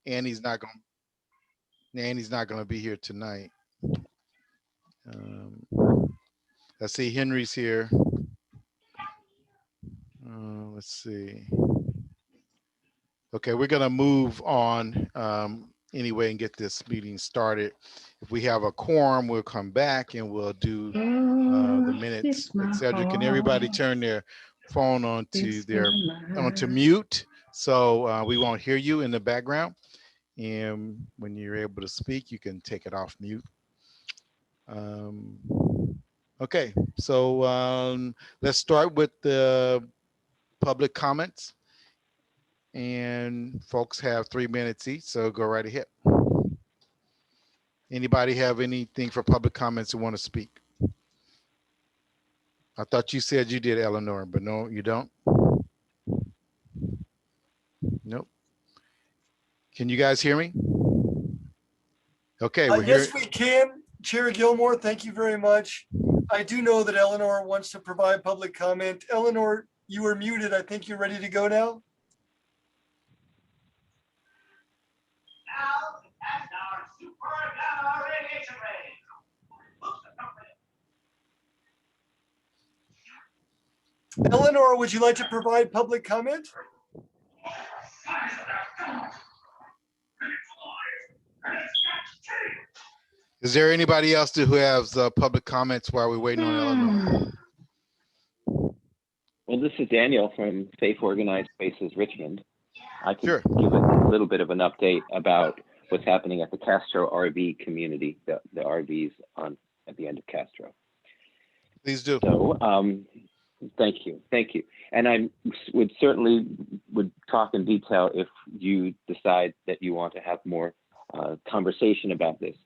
Annie's not going. Annie's not going to be here tonight. Um, let's see. Henry's here. Let's see. Okay, we're going to move on anyway and get this meeting started. If we have a quorum, we'll come back and we'll do the minutes, etc. Can everybody turn their phone onto mute so we won't hear you in the background? And when you're able to speak, you can take it off mute. Okay, so let's start with the public comments. And folks have 3 minutes each, so go right ahead. Anybody have anything for public comments who want to speak? I thought you said you did, Eleanor, but no, you don't? Nope. Can you guys hear me? Okay, we're here. Yes, we can. Chair Gilmore, thank you very much. I do know that Eleanor wants to provide public comment. Eleanor, you were muted. I think you're ready to go now. Eleanor, would you like to provide public comment? Is there anybody else who has public comments while we're waiting on Eleanor? Well, this is Daniel from Safe Organized Spaces Richmond. I can Sure. give a little bit of an update about what's happening at the Castro RV community, the RVs at the end of Castro. Please do. So, thank you. And I would certainly talk in detail if you decide that you want to have more conversation about this.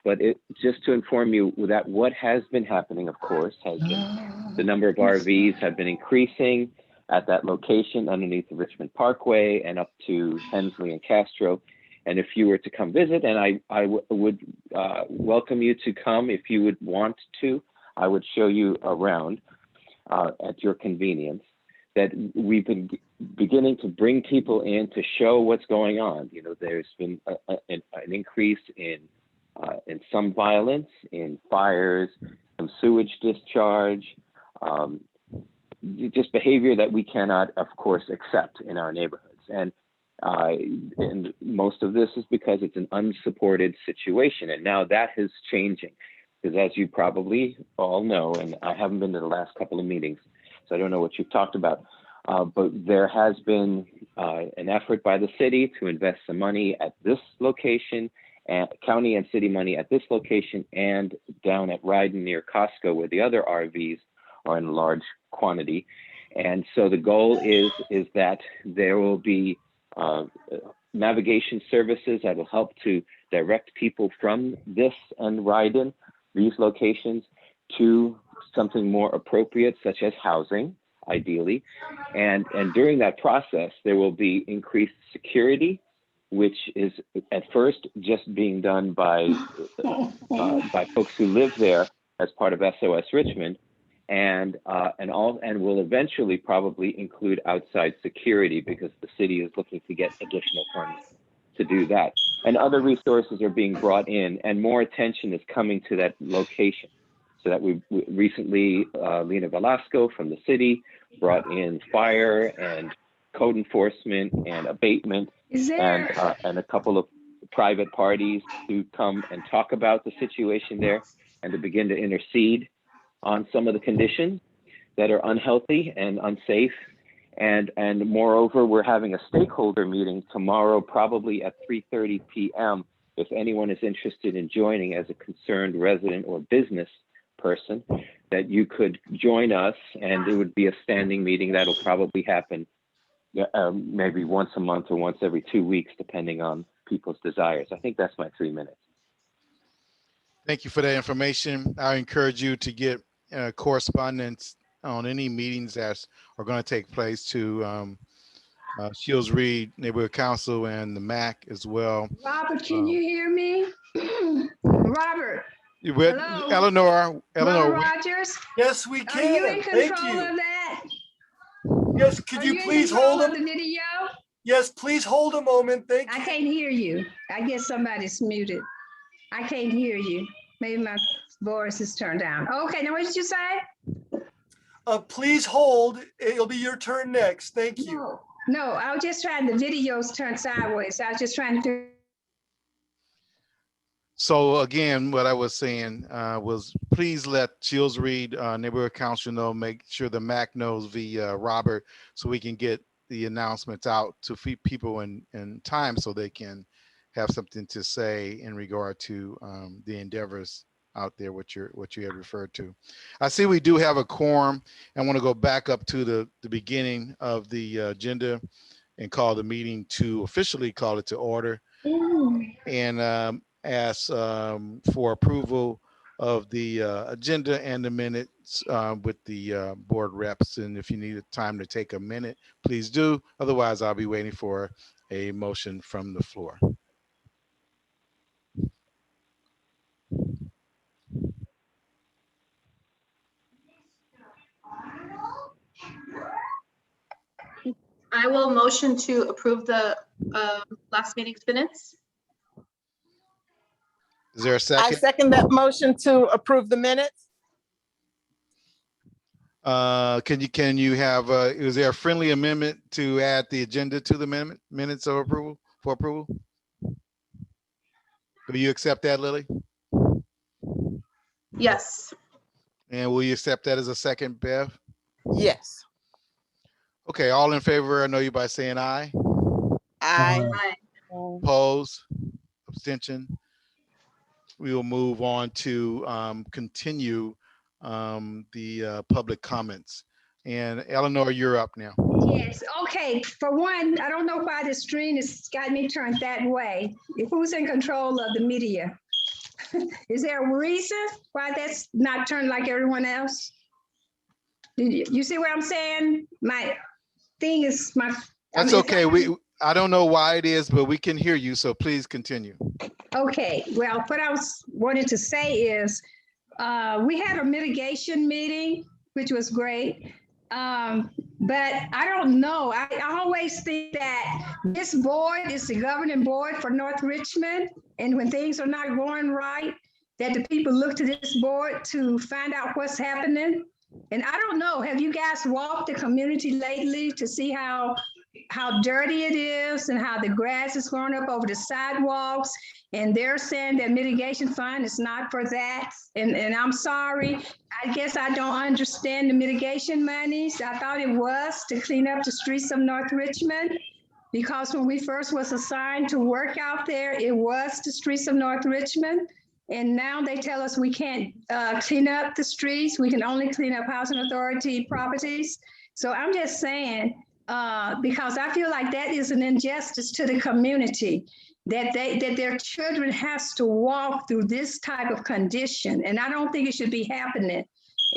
But just to inform you that what has been happening, of course, has been the number of RVs have been increasing at that location underneath the Richmond Parkway and up to Hensley and Castro. And if you were to come visit, and I would welcome you to come if you would want to, I would show you around at your convenience, that we've been beginning to bring people in to show what's going on. You know, there's been an increase in some violence, in fires, some sewage discharge, just behavior that we cannot, of course, accept in our neighborhoods. And most of this is because it's an unsupported situation. And now that is changing, because as you probably all know, and I haven't been to the last couple of meetings, so I don't know what you've talked about, but there has been an effort by the city to invest some money at this location, and county and city money at this location, and down at Ryden near Costco, where the other RVs are in large quantity. And so the goal is that there will be navigation services that will help to direct people from this and Ryden, these locations, to something more appropriate, such as housing, ideally. And during that process, there will be increased security, which is at first just being done by folks who live there as part of SOS Richmond, and will eventually probably include outside security, because the city is looking to get additional funds to do that. And other resources are being brought in, and more attention is coming to that location. So that we recently, Lena Velasco from the city brought in fire and code enforcement and abatement, and a couple of private parties to come and talk about the situation there and to begin to intercede on some of the conditions that are unhealthy and unsafe. And moreover, we're having a stakeholder meeting tomorrow, probably at 3:30 p.m. If anyone is interested in joining as a concerned resident or business person, that you could join us, and it would be a standing meeting that'll probably happen maybe once a month or once every 2 weeks, depending on people's desires. I think that's my 3 minutes. Thank you for that information. I encourage you to get correspondence on any meetings that are going to take place to Shields Reed Neighborhood Council and the MAC as well. Robert, can you hear me? Robert. Hello? Eleanor. Robert Rogers. Yes, we can. Are you in Thank control you. of that? Yes, could you please hold them? The video? Yes, please hold a moment. Thank I you. can't hear you. I guess somebody's muted. I can't hear you. Maybe my voice is turned down. Okay, now what did you say? Please hold. It'll be your turn next. Thank you. No, I was just trying, the videos turned sideways. I was just trying to. So again, what I was saying was please let Shields Reed Neighborhood Council know, make sure the MAC knows via Robert, so we can get the announcements out to people in time so they can have something to say in regard to the endeavors out there, what you had referred to. I see we do have a quorum. I want to go back up to the beginning of the agenda and call the meeting to officially call it to order. And ask for approval of the agenda and the minutes with the board reps. And if you need time to take a minute, please do. Otherwise, I'll be waiting for a motion from the floor. I will motion to approve the last meeting's minutes. Is there a I second? second that motion to approve the minutes. Can you have, is there a friendly amendment to add the agenda to the minutes of approval, for approval? Will you accept that, Lily? Yes. And will you accept that as a second, Bev? Yes. Okay, all in favor, I know you by saying aye. I Aye. Oppose, abstention. We will move on to continue the public comments. And Eleanor, you're up now. Yes, okay. For one, I don't know why the screen has got me turned that way. Who's in control of the media? Is there a reason why that's not turned like everyone else? You see what I'm saying? My thing is That's okay. I don't know why it is, but we can hear you. So please continue. Okay, well, what I wanted to say is we had a mitigation meeting, which was great. But I don't know. I always think that this board is the governing board for North Richmond. And when things are not going right, that the people look to this board to find out what's happening. And I don't know, have you guys walked the community lately to see how dirty it is and how the grass is growing up over the sidewalks? And they're saying that mitigation fund is not for that. And I'm sorry, I guess I don't understand the mitigation monies. I thought it was to clean up the streets of North Richmond, because when we first was assigned to work out there, it was the streets of North Richmond. And now they tell us we can't clean up the streets. We can only clean up housing authority properties. So I'm just saying, because I feel like that is an injustice to the community, that their children has to walk through this type of condition. And I don't think it should be happening.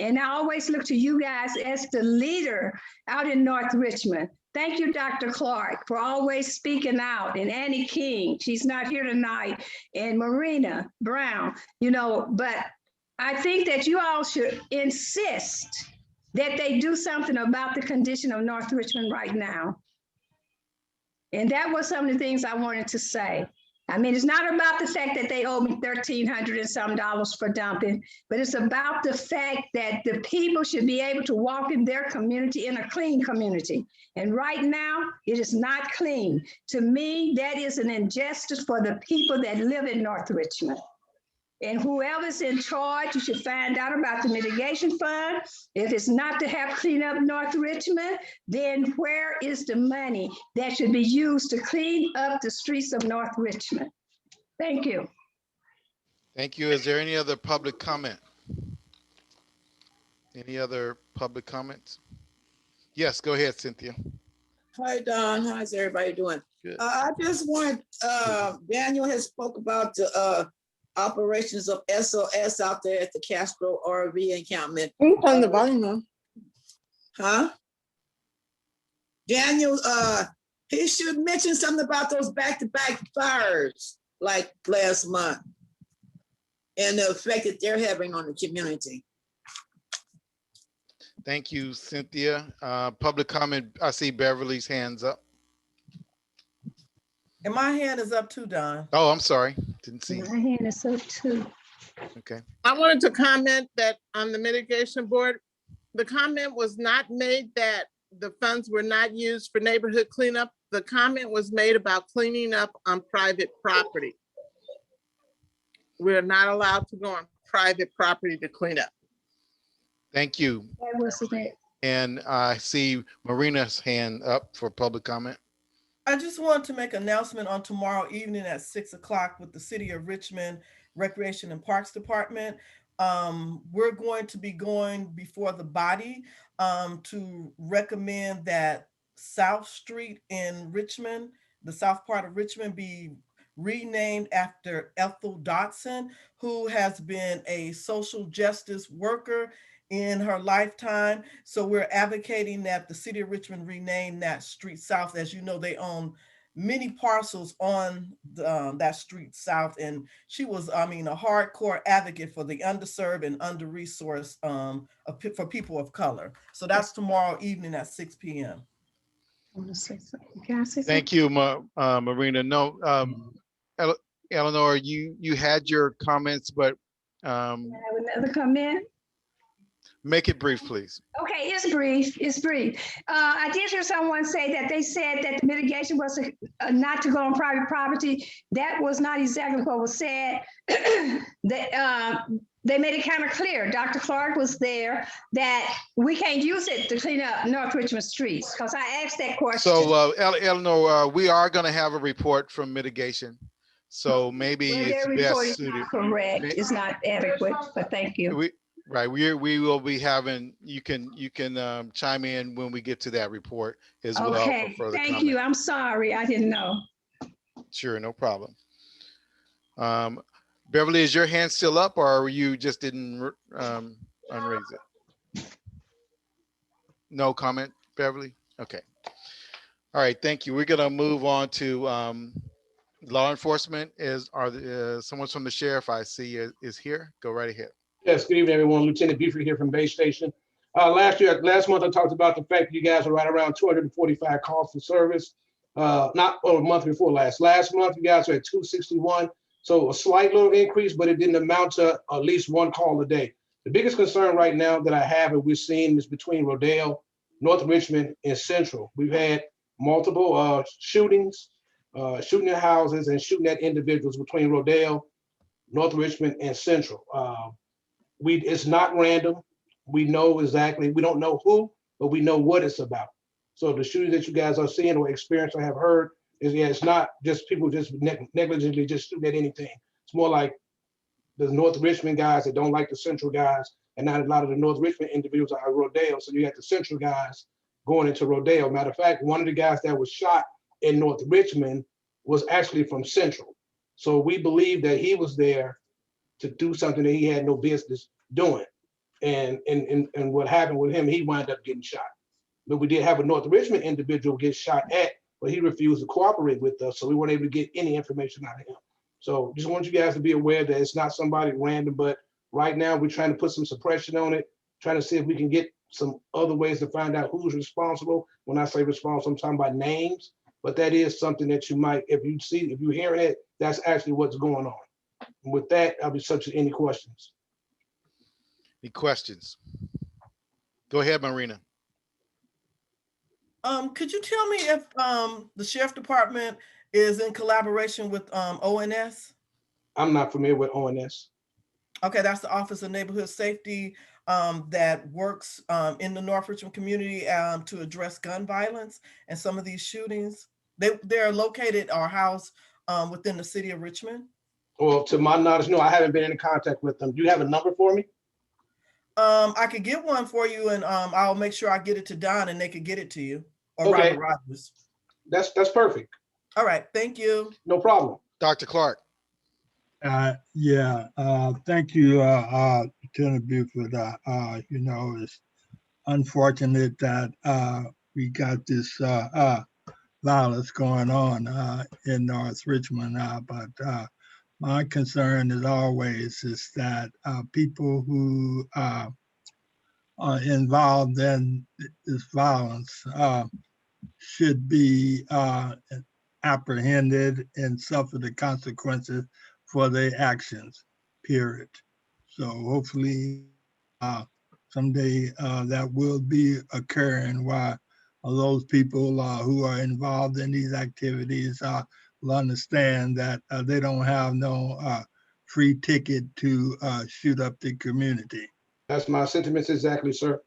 And I always look to you guys as the leader out in North Richmond. Thank you, Dr. Clark, for always speaking out, and Annie King, she's not here tonight, and Marina Brown, but I think that you all should insist that they do something about the condition of North Richmond right now. And that was some of the things I wanted to say. I mean, it's not about the fact that they owe me $1,300 and some for dumping, but it's about the fact that the people should be able to walk in their community in a clean community. And right now, it is not clean. To me, that is an injustice for the people that live in North Richmond. And whoever's in charge, you should find out about the mitigation fund. If it's not to have clean up North Richmond, then where is the money that should be used to clean up the streets of North Richmond? Thank you. Thank you. Is there any other public comment? Any other public comments? Yes, go ahead, Cynthia. Hi, Don. How's everybody doing? Good. I just want, Daniel has spoke about the operations of SOS out there at the Castro RV encampment. turn the volume on. Huh? Daniel, he should mention something about those back-to-back fires like last month and the effect that they're having on the community. Thank you, Cynthia. Public comment, I see Beverly's hands up. And my hand is up too, Don. Oh, I'm sorry. Didn't see. My hand is up too. Okay. I wanted to comment that on the mitigation board, the comment was not made that the funds were not used for neighborhood cleanup. The comment was made about cleaning up on private property. We're not allowed to go on private property to clean up. Thank you. That wasn't it. And I see Marina's hand up for public comment. I just want to make an announcement on tomorrow evening at 6 o'clock with the City of Richmond Recreation and Parks Department. We're going to be going before the body to recommend that South Street in Richmond, the south part of Richmond, be renamed after Ethel Dotson, who has been a social justice worker in her lifetime. So we're advocating that the City of Richmond rename that street south. As you know, they own many parcels on that street south. And she was, I mean, a hardcore advocate for the underserved and under-resourced for people of color. So that's tomorrow evening at 6 p.m. I want to say something. Can I say something? Thank you, Marina. No, Eleanor, you had your comments, but Can I have another comment? make it brief, please. Okay, it's brief, it's brief. I did hear someone say that they said that the mitigation was not to go on private property. That was not exactly what was said. They made it kind of clear, Dr. Clark was there, that we can't use it to clean up North Richmond streets, because I asked that question. So Eleanor, we are going to have a report from mitigation. So maybe Well, it's their report best is suited. not correct, it's not adequate, but thank you. We will be having, you can chime in when we get to that report as well. Okay, for further thank comment. you, I'm sorry, I didn't know. Sure, no problem. Beverly, is your hand still up, or you just didn't unraise it? No comment, Beverly? Okay. All right, thank you. We're gonna move on to law enforcement. Someone from the sheriff I see is here. Go right ahead. Yes, good evening, everyone. Lieutenant Buford here from Bay Station. Last month, I talked about the fact that you guys are right around 245 calls for service. Not a month before last. Last month, you guys are at 261. So a slight little increase, but it didn't amount to at least one call a day. The biggest concern right now that I have and we're seeing is between Rodale, North Richmond, and Central. We've had multiple shootings, shooting at houses and shooting at individuals between Rodale, North Richmond, and Central. It's not random. We know exactly, we don't know who, but we know what it's about. So the shootings that you guys are seeing or experienced or have heard is, yeah, it's not just people just negligently just shooting at anything. It's more like the North Richmond guys that don't like the Central guys, and not a lot of the North Richmond individuals are Rodale. So you got the Central guys going into Rodale. Matter of fact, one of the guys that was shot in North Richmond was actually from Central. So we believe that he was there to do something that he had no business doing. And what happened with him, he wound up getting shot. But we did have a North Richmond individual get shot at, but he refused to cooperate with us. So we weren't able to get any information out of him. So just want you guys to be aware that it's not somebody random, but right now we're trying to put some suppression on it, trying to see if we can get some other ways to find out who's responsible. When I say responsible, I'm talking about names, but that is something that you might, if you're hearing it, that's actually what's going on. And with that, I'll be subject to any questions. Any questions? Go ahead, Marina. Could you tell me if the sheriff department is in collaboration with ONS? I'm not familiar with ONS. Okay, that's the Office of Neighborhood Safety that works in the North Richmond community to address gun violence and some of these shootings. They're located or housed within the city of Richmond. Well, to my knowledge, no, I haven't been in contact with them. Do you have a number for me? I could get one for you, and I'll make sure I get it to Don, and they could get it to you. Or Okay. Robert Rogers. That's perfect. All right, thank you. No problem. Dr. Clark. Thank you, Lieutenant Buford. It's unfortunate that we got this violence going on in North Richmond, but my concern as always is that people who are involved in this violence should be apprehended and suffer the consequences for their actions, period. So hopefully someday that will be occurring while those people who are involved in these activities will understand that they don't have no free ticket to shoot up the community. That's my sentiments exactly, sir.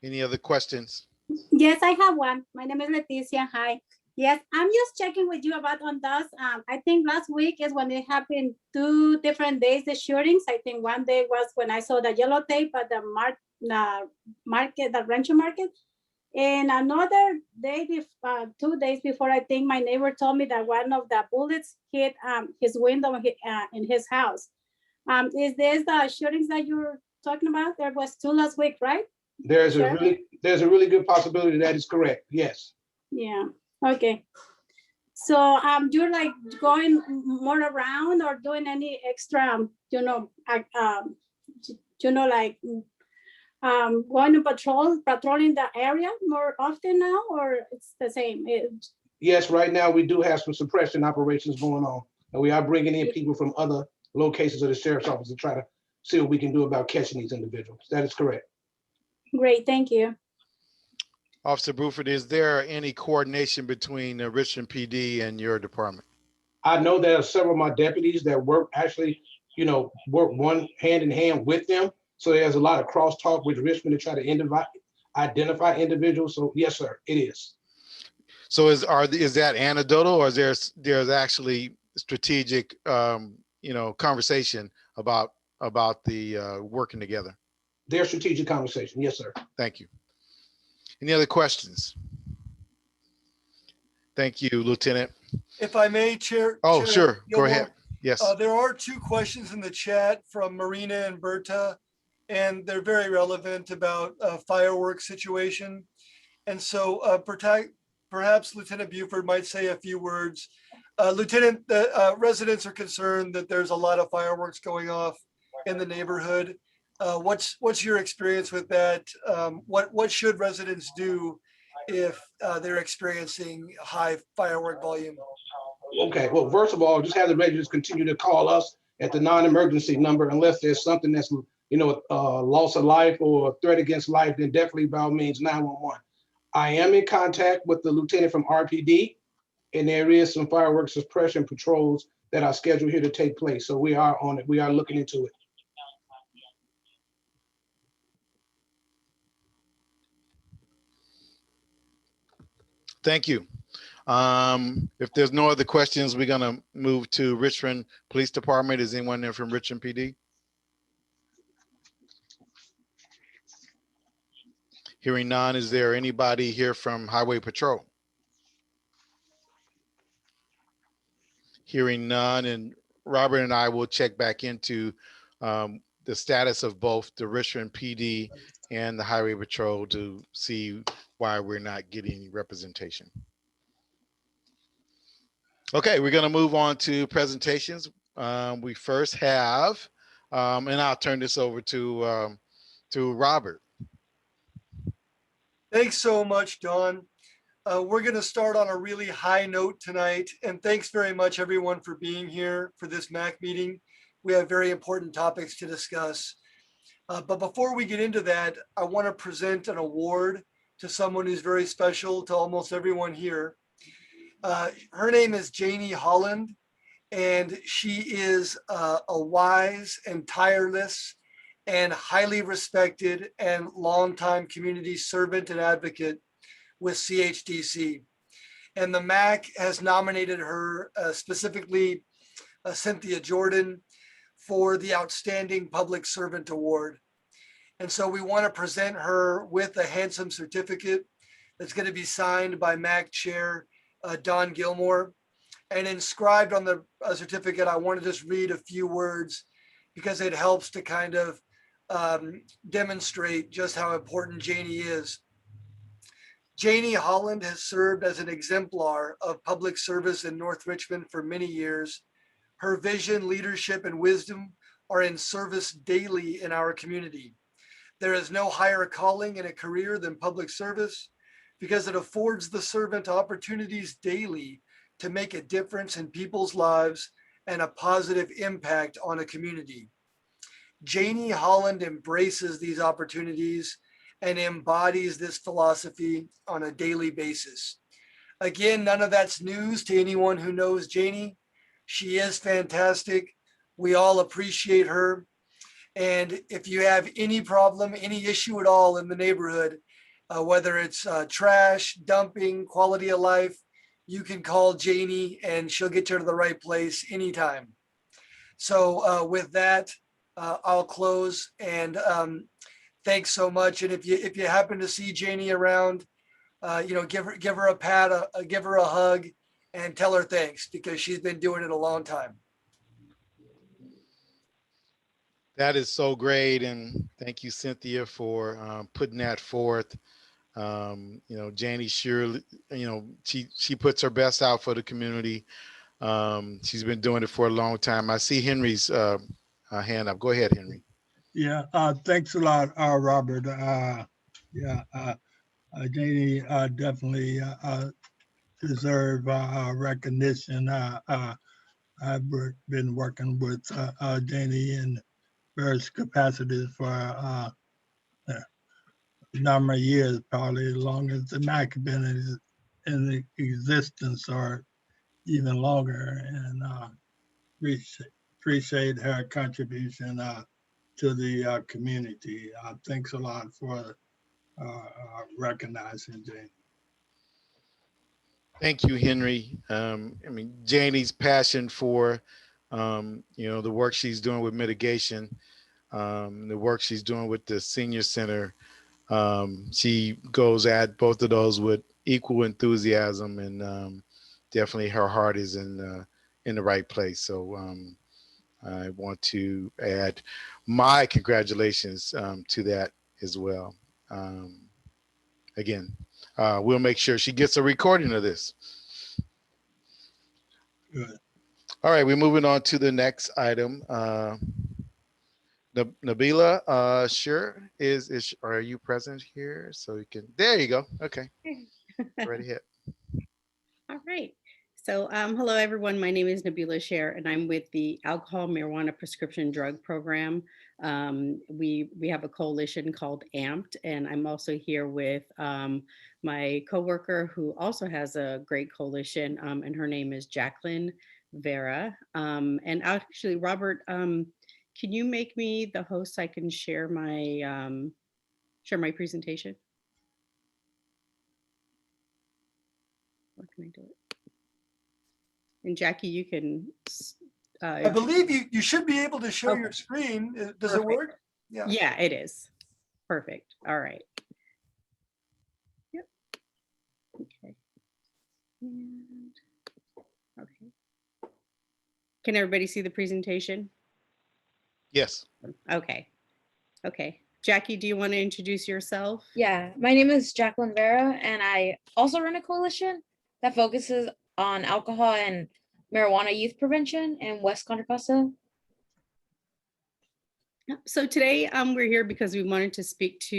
Any other questions? Yes, I have one. My name is Leticia. Hi. Yes, I'm just checking with you about on those. I think last week is when it happened 2 different days, the shootings. I think one day was when I saw the yellow tape at the market, the Rancho Market. And another day, 2 days before, I think my neighbor told me that one of the bullets hit his window in his house. Is this the shootings that you're talking about? There was 2 last week, right? There's a really good possibility that is correct. Yes. Yeah. Okay. So you're like going more around or doing any extra, like going to patrolling the area more often now, or it's the same? Yes, right now we do have some suppression operations going on, and we are bringing in people from other locations of the sheriff's office to try to see what we can do about catching these individuals. That is correct. Great, thank you. Officer Bruford, is there any coordination between the Richmond PD and your department? I know there are several of my deputies that work work one hand in hand with them. So there's a lot of crosstalk with Richmond to try to identify individuals. So yes, sir, it is. So is that anecdotal, or there's actually strategic conversation about the working together? Their strategic conversation. Yes, sir. Thank you. Any other questions? Thank you, Lieutenant. If I may, Chair. Oh, Chair sure. Gilmore, Go ahead. Yes. There are 2 questions in the chat from Marina and Berta, and they're very relevant about fireworks situation. And so perhaps Lieutenant Buford might say a few words. Lieutenant, the residents are concerned that there's a lot of fireworks going off in the neighborhood. What's your experience with that? What should residents do if they're experiencing high firework volume? Okay, well, first of all, just have the residents continue to call us at the non-emergency number unless there's something that's, loss of life or a threat against life, then definitely by all means 911. I am in contact with the lieutenant from RPD, and there is some fireworks suppression patrols that are scheduled here to take place. So we are on it. We are looking into it. Thank you. If there's no other questions, we're going to move to Richmond Police Department. Is anyone there from Richmond PD? Hearing none, is there anybody here from Highway Patrol? Hearing none, and Robert and I will check back into the status of both the Richmond PD and the Highway Patrol to see why we're not getting representation. Okay, we're going to move on to presentations. We first have, and I'll turn this over to Robert. Thanks so much, Don. We're going to start on a really high note tonight, and thanks very much everyone for being here for this MAC meeting. We have very important topics to discuss. But before we get into that, I want to present an award to someone who's very special to almost everyone here. Her name is Janie Holland, and she is a wise and tireless and highly respected and longtime community servant and advocate with CHDC. And the MAC has nominated her, specifically Cynthia Jordan, for the Outstanding Public Servant Award. And so we want to present her with a handsome certificate that's going to be signed by MAC Chair Don Gilmore. And inscribed on the certificate, I want to just read a few words because it helps to kind of demonstrate just how important Janie is. Janie Holland has served as an exemplar of public service in North Richmond for many years. Her vision, leadership, and wisdom are in service daily in our community. There is no higher calling in a career than public service. because it affords the servant opportunities daily to make a difference in people's lives and a positive impact on a community. Janie Holland embraces these opportunities and embodies this philosophy on a daily basis. Again, none of that's news to anyone who knows Janie. She is fantastic. We all appreciate her. And if you have any problem, any issue at all in the neighborhood, whether it's trash, dumping, quality of life, you can call Janie and she'll get you to the right place anytime. So with that, I'll close and thanks so much. And if you happen to see Janie around, give her a pat, give her a hug, and tell her thanks because she's been doing it a long time. That is so great, and thank you, Cynthia, for putting that forth. Janie surely, she puts her best out for the community. She's been doing it for a long time. I see Henry's hand up. Go ahead, Henry. Yeah, thanks a lot, Robert. Janie definitely deserve recognition. I've been working with Janie in various capacities for a number of years, probably as long as the MAC has been in existence or even longer, and appreciate her contribution to the community. Thanks a lot for recognizing Janie. Thank you, Henry. Janie's passion for, the work she's doing with mitigation, the work she's doing with the senior center, she goes at both of those with equal enthusiasm, and definitely her heart is in the right place. So I want to add my congratulations to that as well. Again, we'll make sure she gets a recording of this. Good. All right, we're moving on to the next item. Nabila, sure, are you present here? So you can, there you go. Okay, right ahead. All right. So hello, everyone. My name is Nabila Sher, and I'm with the Alcohol Marijuana Prescription Drug Program. We have a coalition called AMPed, and I'm also here with my coworker who also has a great coalition, and her name is Jacqueline Vera. And actually, Robert, can you make me the host so I can share my presentation? What can I do it? And Jackie, you can. I believe you should be able to share your screen. Does it work? Yeah. Yeah, it is. Perfect. All right. Yep. Okay. And, okay. Can everybody see the presentation? Yes. Okay. Okay. Jackie, do you want to introduce yourself? Yeah, my name is Jacqueline Vera, and I also run a coalition that focuses on alcohol and marijuana youth prevention in West Contra Costa. So today we're here because we wanted to speak to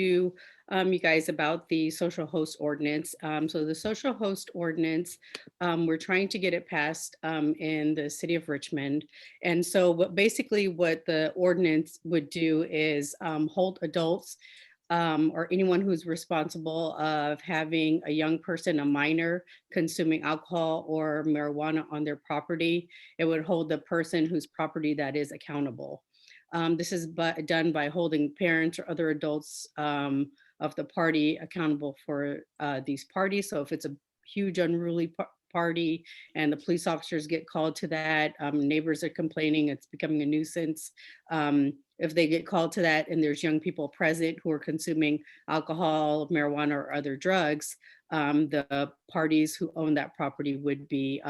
you guys about the social host ordinance. So the social host ordinance, we're trying to get it passed in the city of Richmond. And so basically what the ordinance would do is hold adults or anyone who's responsible of having a young person, a minor, consuming alcohol or marijuana on their property. It would hold the person whose property that is accountable. This is done by holding parents or other adults of the party accountable for these parties. So if it's a huge unruly party and the police officers get called to that, neighbors are complaining, it's becoming a nuisance. If they get called to that and there's young people present who are consuming alcohol, marijuana, or other drugs, the parties who own that property would be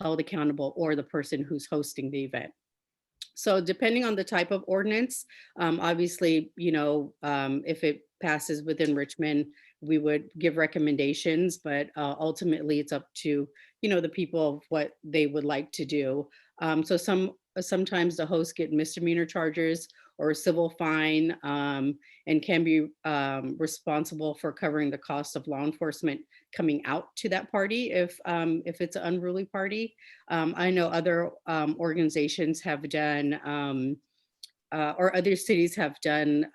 held accountable, or the person who's hosting the event. So depending on the type of ordinance, obviously, if it passes within Richmond, we would give recommendations, but ultimately it's up to, the people of what they would like to do. So sometimes the hosts get misdemeanor charges, or a civil fine, and can be responsible for covering the cost of law enforcement coming out to that party if it's an unruly party. I know other organizations have done, or other cities have done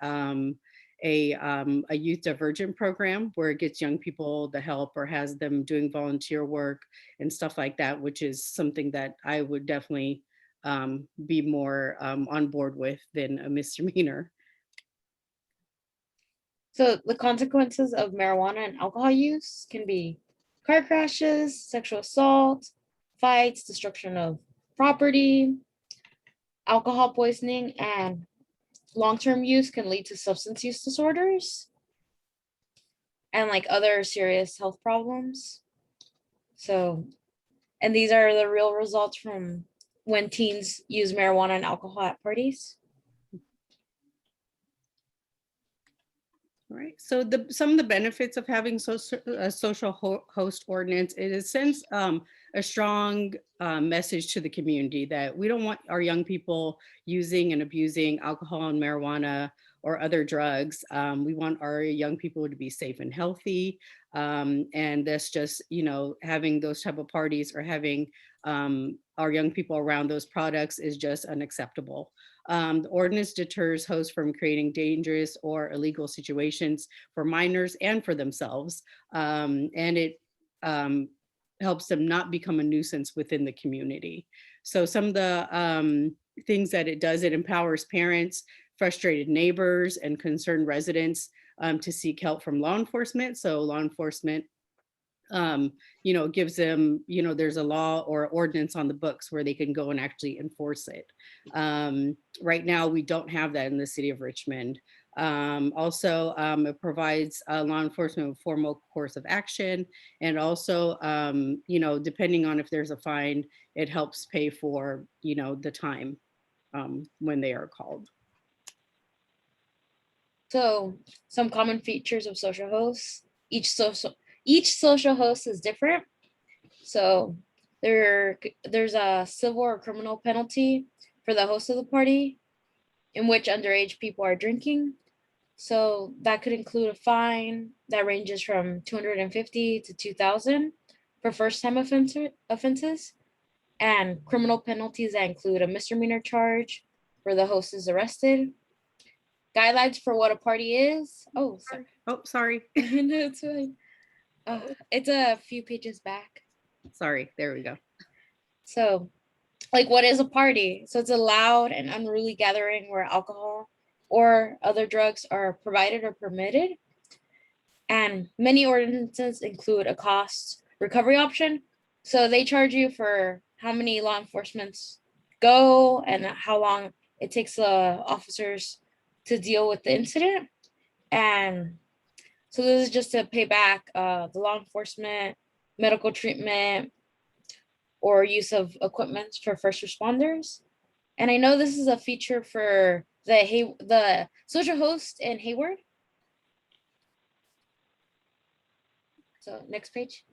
a youth divergent program where it gets young people the help or has them doing volunteer work and stuff like that, which is something that I would definitely be more on board with than a misdemeanor. So the consequences of marijuana and alcohol use can be car crashes, sexual assault, fights, destruction of property, alcohol poisoning, and long-term use can lead to substance use disorders and like other serious health problems. So, and these are the real results from when teens use marijuana and alcohol at parties. Right. So some of the benefits of having a social host ordinance, it sends a strong message to the community that we don't want our young people using and abusing alcohol and marijuana or other drugs. We want our young people to be safe and healthy. And that's just, having those type of parties or having our young people around those products is just unacceptable. The ordinance deters hosts from creating dangerous or illegal situations for minors and for themselves. And it helps them not become a nuisance within the community. So some of the things that it does, it empowers parents, frustrated neighbors, and concerned residents to seek help from law enforcement. So law enforcement gives them, there's a law or ordinance on the books where they can go and actually enforce it. Right now, we don't have that in the city of Richmond. Also, it provides law enforcement with formal course of action. And also, depending on if there's a fine, it helps pay for, the time when they are called. So some common features of social hosts. Each social host is different. So there's a civil or criminal penalty for the host of the party in which underage people are drinking. So that could include a fine that ranges from $250 to $2,000 for first-time offenses, and criminal penalties that include a misdemeanor charge where the host is arrested. Guidelines for what a party is. Oh, sorry. Oh, sorry. No, it's fine. It's a few pages back. Sorry, there we go. So, like, what is a party? So it's a loud and unruly gathering where alcohol or other drugs are provided or permitted. And many ordinances include a cost recovery option. So they charge you for how many law enforcements go and how long it takes the officers to deal with the incident. And so this is just to pay back the law enforcement, medical treatment, or use of equipment for first responders. And I know this is a feature for the social host in Hayward. So next page.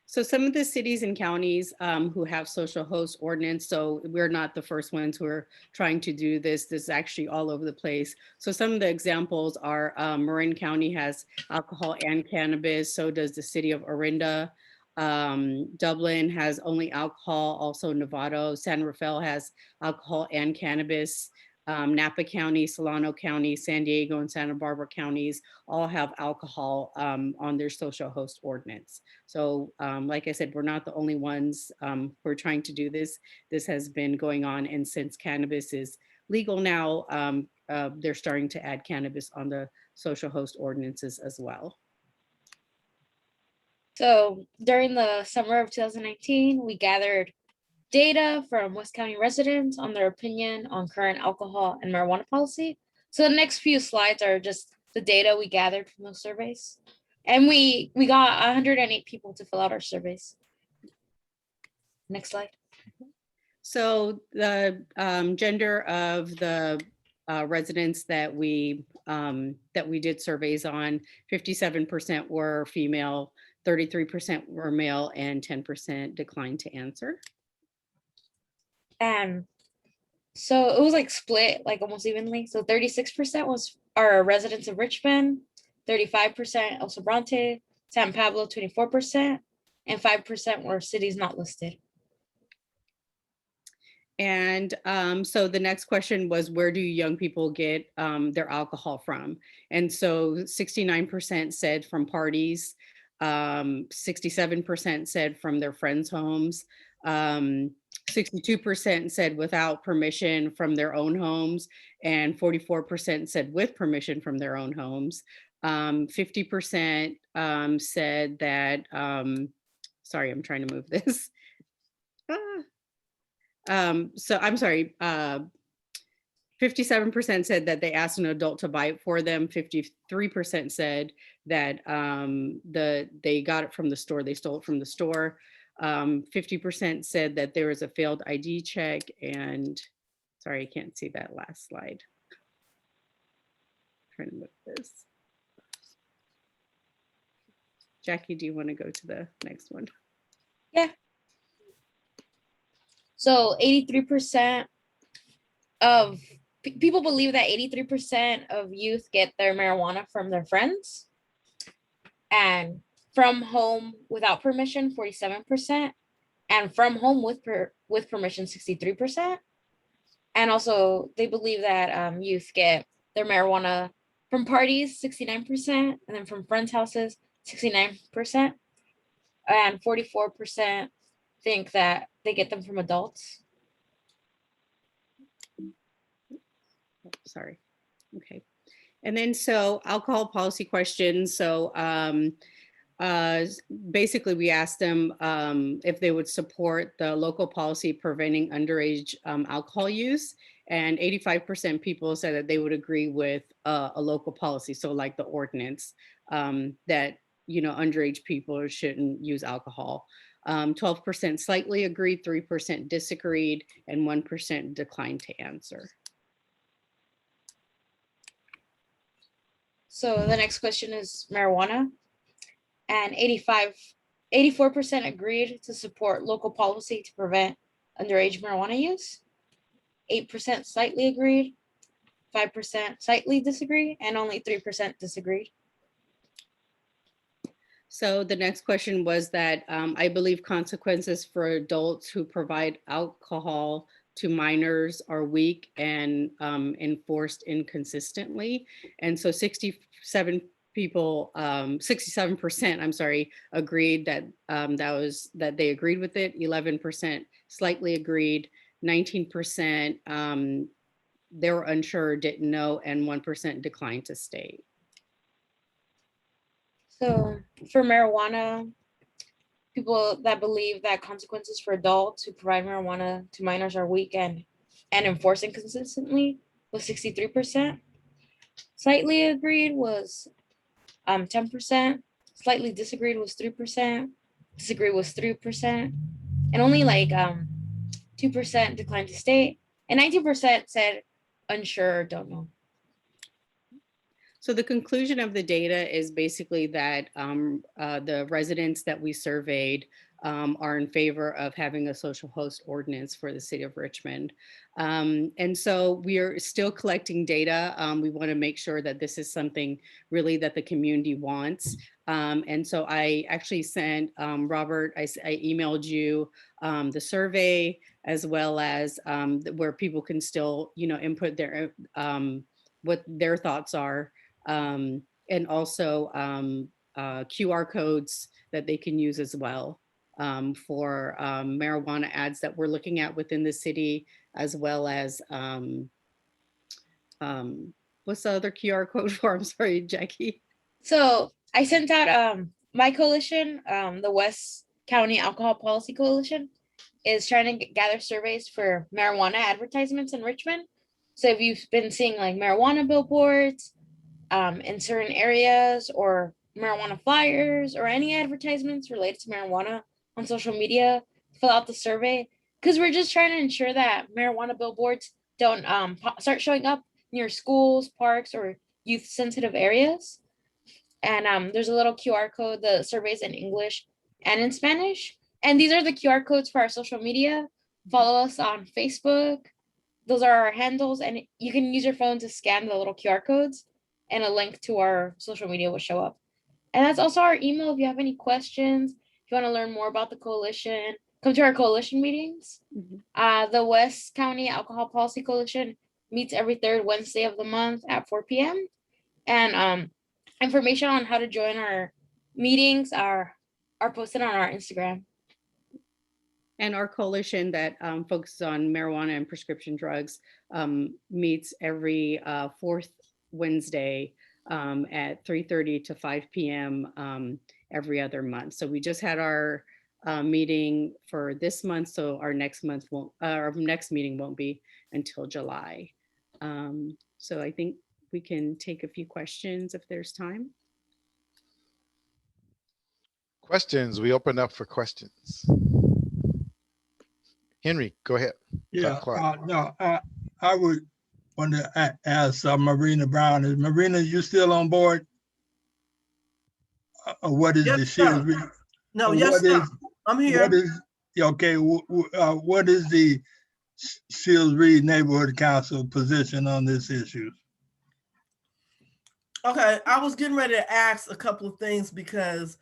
So some of the cities and counties who have social host ordinance, so we're not the first ones who are trying to do this. This is actually all over the place. So some of the examples are Marin County has alcohol and cannabis. So does the city of Orinda. Dublin has only alcohol, also Novato. San Rafael has alcohol and cannabis. Napa County, Solano County, San Diego, and Santa Barbara counties all have alcohol on their social host ordinance. So like I said, we're not the only ones who are trying to do this. This has been going on, and since cannabis is legal now, they're starting to add cannabis on the social host ordinances as well. So during the summer of 2019, we gathered data from West County residents on their opinion on current alcohol and marijuana policy. So the next few slides are just the data we gathered from those surveys. And we got 108 people to fill out our surveys. Next slide. So the gender of the residents that we did surveys on, 57% were female, 33% were male, and 10% declined to answer. And So it was like split like almost evenly. So 36% was our residents of Richmond, 35% El Sobrante, San Pablo 24%, and 5% were cities not listed. And so the next question was, where do young people get their alcohol from? And so 69% said from parties, 67% said from their friends' homes, 62% said without permission from their own homes, and 44% said with permission from their own homes. 50% said that, sorry, I'm trying to move this. So I'm sorry, 57% said that they asked an adult to buy it for them. 53% said that they got it from the store, they stole it from the store. 50% said that there was a failed ID check, and sorry, I can't see that last slide. Trying to move this. Jackie, do you want to go to the next one? Yeah. So 83% of people believe that 83% of youth get their marijuana from their friends, and from home without permission, 47%, and from home with permission, 63%. And also they believe that youth get their marijuana from parties, 69%, and then from friends' houses, 69%, and 44% think that they get them from adults. Sorry. Okay. And then so alcohol policy questions. So basically we asked them if they would support the local policy preventing underage alcohol use, and 85% people said that they would agree with a local policy. So like the ordinance that, you know, underage people shouldn't use alcohol. 12% slightly agreed, 3% disagreed, and 1% declined to answer. So the next question is marijuana, and 84% agreed to support local policy to prevent underage marijuana use. 8% slightly agreed, 5% slightly disagreed, and only 3% disagreed. So the next question was that I believe consequences for adults who provide alcohol to minors are weak and enforced inconsistently. And so 67%, I'm sorry, agreed that that they agreed with it. 11% slightly agreed, 19% they were unsure, didn't know, and 1% declined to state. So for marijuana, people that believe that consequences for adults who provide marijuana to minors are weak and enforced inconsistently was 63%. Slightly agreed was 10%. Slightly disagreed was 3%. Disagreed was 3%. And only like 2% declined to state. And 19% said unsure or don't know. So the conclusion of the data is basically that the residents that we surveyed are in favor of having a social host ordinance for the city of Richmond. And so we are still collecting data. We want to make sure that this is something really that the community wants. And so I actually sent Robert, I emailed you the survey, as well as where people can still, you know, input their what their thoughts are. And also QR codes that they can use as well for marijuana ads that we're looking at within the city, as well as what's the other QR code for? I'm sorry, Jackie. So I sent out my coalition, the West County Alcohol Policy Coalition, is trying to gather surveys for marijuana advertisements in Richmond. So if you've been seeing like marijuana billboards in certain areas, or marijuana flyers, or any advertisements related to marijuana on social media, fill out the survey, because we're just trying to ensure that marijuana billboards don't start showing up near schools, parks, or youth sensitive areas. And there's a little QR code. The survey's in English and in Spanish. And these are the QR codes for our social media. Follow us on Facebook, those are our handles, and you can use your phone to scan the little QR codes, and a link to our social media will show up. And that's also our email if you have any questions, if you want to learn more about the coalition, come to our coalition meetings. The West County Alcohol Policy Coalition meets every third Wednesday of the month at 4 p.m. And information on how to join our meetings are posted on our Instagram. And our coalition that focuses on marijuana and prescription drugs meets every fourth Wednesday at 3:30 to 5 p.m. Every other month. So we just had our meeting for this month, so our next meeting won't be until July. So I think we can take a few questions if there's time. Questions, we open up for questions. Henry, go ahead. Yeah, no, I would want to ask Marina Brown. Is Marina, you still on board? What is Yes, the sir. Shields? No, yes, sir. I'm here. What is, okay, what is the Shields Reed Neighborhood Council position on this issue? Okay, I was getting ready to ask a couple of things because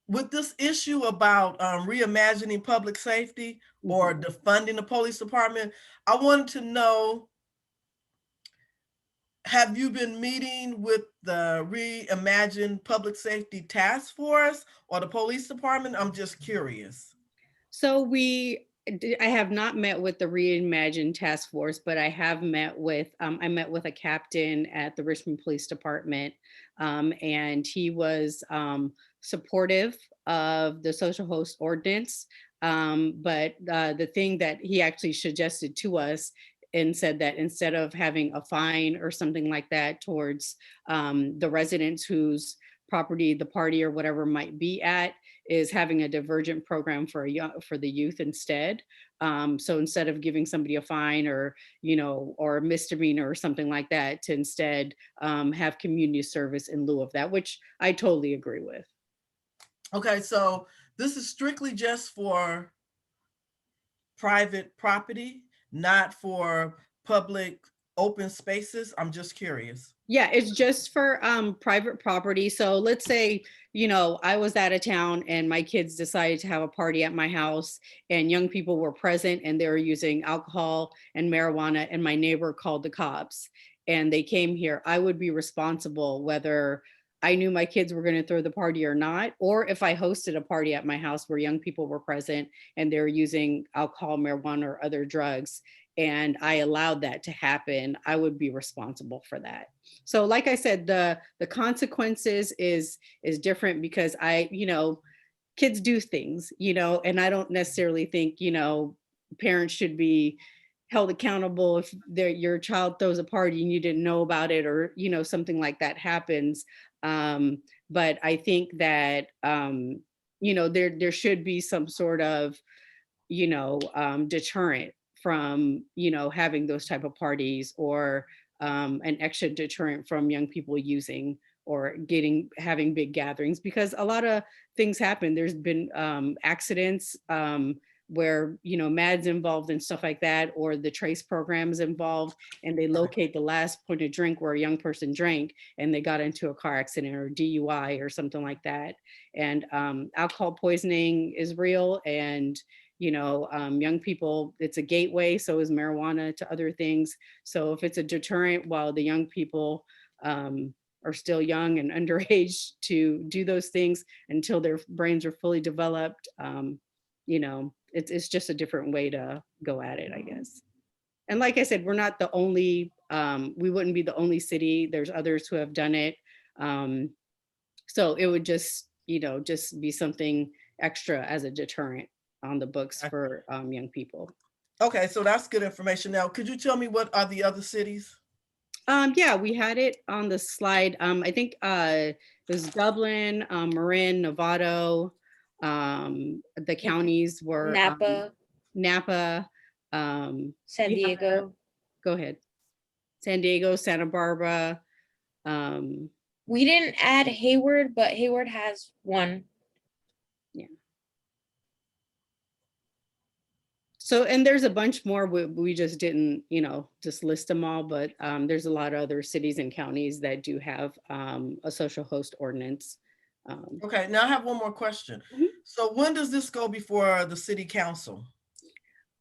with this issue about reimagining public safety or defunding the police department, I wanted to know, have you been meeting with the Reimagine Public Safety Task Force or the police department? I'm just curious. So I have not met with the Reimagine Task Force, but I have met with, I met with a captain at the Richmond Police Department, and he was supportive of the social host ordinance. But the thing that he actually suggested to us and said that instead of having a fine or something like that towards the residents whose property the party or whatever might be at, is having a divergent program for the youth instead. So instead of giving somebody a fine or or a misdemeanor or something like that, to instead have community service in lieu of that, which I totally agree with. Okay, so this is strictly just for private property, not for public open spaces? I'm just curious. Yeah, it's just for private property. So let's say, I was out of town and my kids decided to have a party at my house and young people were present and they were using alcohol and marijuana, and my neighbor called the cops and they came here. I would be responsible whether I knew my kids were going to throw the party or not, or if I hosted a party at my house where young people were present and they're using alcohol, marijuana, or other drugs, and I allowed that to happen, I would be responsible for that. So like I said, the consequences is different because kids do things, and I don't necessarily think, parents should be held accountable if your child throws a party and you didn't know about it, or, something like that happens. But I think that, there should be some sort of, deterrent from, having those type of parties, or an extra deterrent from young people using or having big gatherings, because a lot of things happen. There's been accidents where, MAD's involved and stuff like that, or the TRACE program is involved, and they locate the last point of drink where a young person drank and they got into a car accident or DUI or something like that. And alcohol poisoning is real, and young people, it's a gateway, so is marijuana to other things. So if it's a deterrent while the young people are still young and underage to do those things until their brains are fully developed, it's just a different way to go at it, I guess. And like I said, we're not the only, we wouldn't be the only city. There's others who have done it. So it would just be something extra as a deterrent on the books for young people. Okay, so that's good information. Now, could you tell me what are the other cities? Yeah, we had it on the slide. I think there's Dublin, Marin, Novato. The counties were Napa, San Diego. Go ahead. San Diego, Santa Barbara. We didn't add Hayward, but Hayward has one. So, and there's a bunch more, we just didn't, just list them all, but there's a lot of other cities and counties that do have a social host ordinance. Okay, now I have one more question. So when does this go before the city council?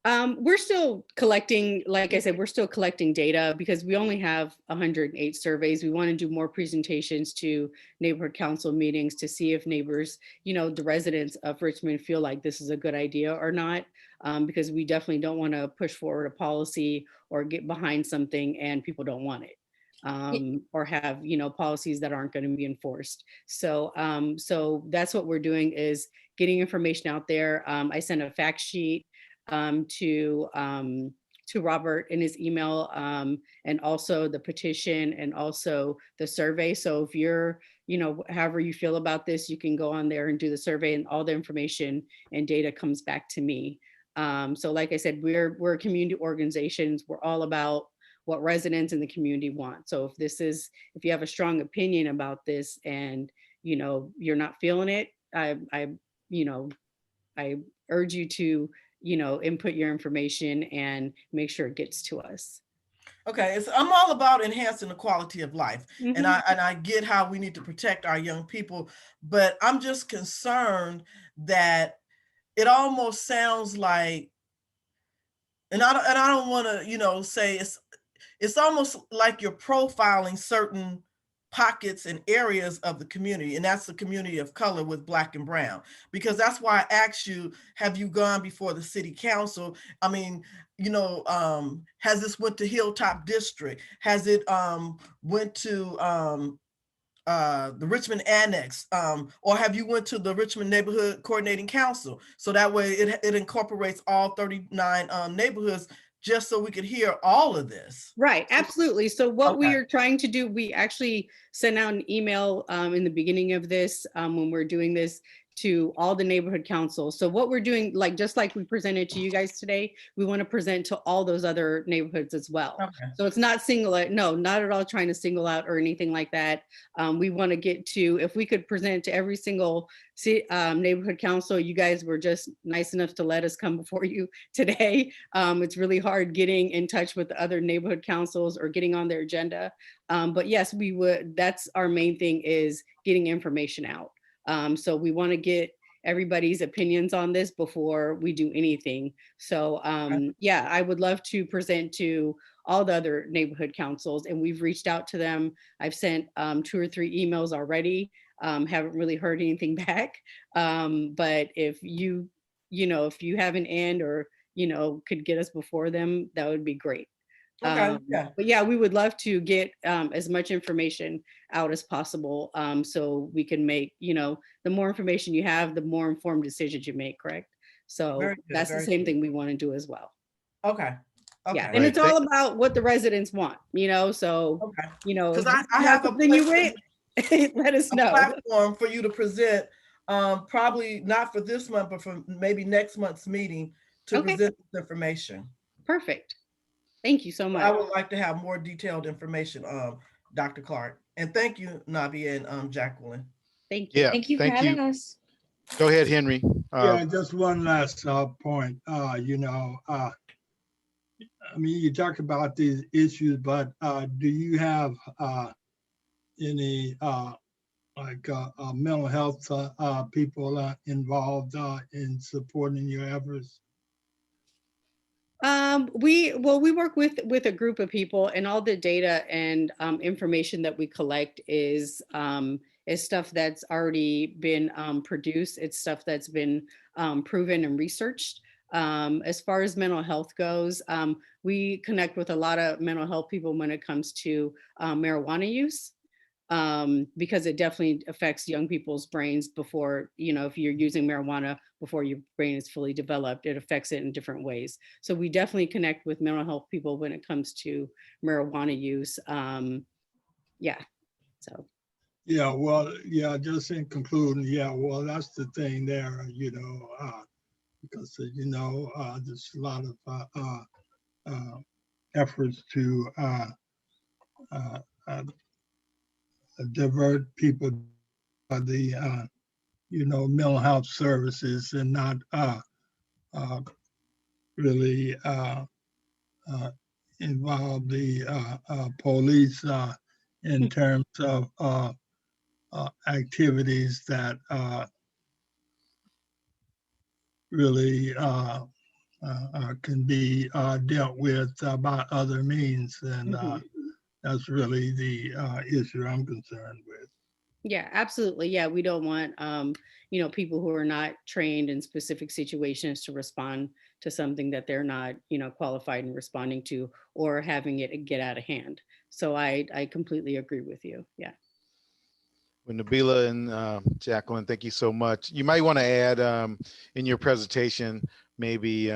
We're still collecting, like I said, we're still collecting data because we only have 108 surveys. We want to do more presentations to neighborhood council meetings to see if neighbors, the residents of Richmond feel like this is a good idea or not. Because we definitely don't want to push forward a policy or get behind something and people don't want it. Or have, policies that aren't going to be enforced. So, so that's what we're doing, is getting information out there. I sent a fact sheet to Robert in his email, and also the petition and also the survey. So if you're, however you feel about this, you can go on there and do the survey, and all the information and data comes back to me. So like I said, we're community organizations. We're all about what residents in the community want. So if you have a strong opinion about this and, you're not feeling it, I urge you to, input your information and make sure it gets to us. Okay, I'm all about enhancing the quality of life. And I get how we need to protect our young people, but I'm just concerned that it almost sounds like, and I don't want to, say it's almost like you're profiling certain pockets and areas of the community, and that's the community of color with Black and brown. Because that's why I asked you, have you gone before the city council? I mean, has this went to Hilltop District? Has it went to the Richmond Annex, or have you went to the Richmond Neighborhood Coordinating Council? So that way it incorporates all 39 neighborhoods, just so we could hear all of this. Right, absolutely. So what we are trying to do, we actually sent out an email in the beginning of this, when we're doing this, to all the neighborhood councils. So what we're doing, just like we presented to you guys today, we want to present to all those other neighborhoods as well. So it's not not at all trying to single out or anything like that. We want to get to, if we could present to every single neighborhood council, you guys were just nice enough to let us come before you today. It's really hard getting in touch with the other neighborhood councils or getting on their agenda. But yes, we would, that's our main thing, is getting information out. So we want to get everybody's opinions on this before we do anything. So yeah, I would love to present to all the other neighborhood councils, and we've reached out to them. I've sent 2 or 3 emails already. Haven't really heard anything back. But if if you have an end, or could get us before them, that would be great. But yeah, we would love to get as much information out as possible, so we can make, the more information you have, the more informed decisions you make, correct? So that's the same thing we want to do as well. Okay. Yeah, and it's all about what the residents want, so, because I have something you went, let us know. Platform for you to present, probably not for this month, but for maybe next month's meeting, to present this information. Perfect. Thank you so much. I would like to have more detailed information, Dr. Clark. And thank you, Navi and Jacqueline. Thank you. Yeah, Thank you for having us. Go ahead, Henry. Yeah, just one last point. I mean, you talk about these issues, but do you have any mental health people involved in supporting your efforts? We work with a group of people, and all the data and information that we collect is stuff that's already been produced. It's stuff that's been proven and researched. As far as mental health goes, we connect with a lot of mental health people when it comes to marijuana use, because it definitely affects young people's brains before, if you're using marijuana before your brain is fully developed, it affects it in different ways. So we definitely connect with mental health people when it comes to marijuana use. Yeah, so. Yeah, well, yeah, just in conclusion, yeah, well, that's the thing there, because, there's a lot of efforts to divert people to the, mental health services, and not really involve the police in terms of activities that really can be dealt with by other means. And that's really the issue I'm concerned with. Yeah, absolutely. Yeah, we don't want, people who are not trained in specific situations to respond to something that they're not, qualified in responding to, or having it get out of hand. So I completely agree with you. Yeah. Well, Nabila and Jacqueline, thank you so much. You might want to add in your presentation, maybe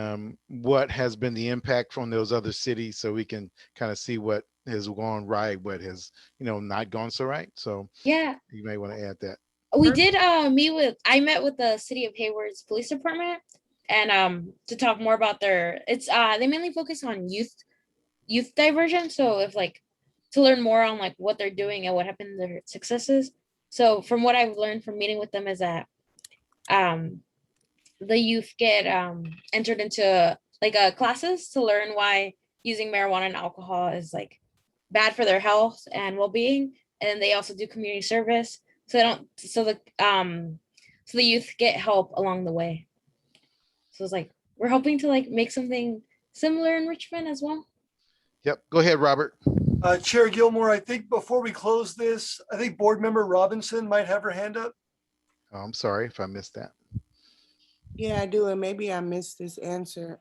what has been the impact from those other cities, so we can kind of see what has gone right, what has, not gone so right. So Yeah, you may want to add that. we did I met with the City of Hayward's police department, and to talk more about they mainly focus on youth diversion. So if to learn more on what they're doing and what happened, their successes. So from what I've learned from meeting with them is that the youth get entered into classes to learn why using marijuana and alcohol is bad for their health and well-being. And they also do community service. So the youth get help along the way. So it's we're hoping to make something similar in Richmond as well. Yep. Go ahead, Robert. Chair Gilmore, I think before we close this, I think Board Member Robinson might have her hand up. Oh, I'm sorry if I missed that. Yeah, I do. And maybe I missed this answer.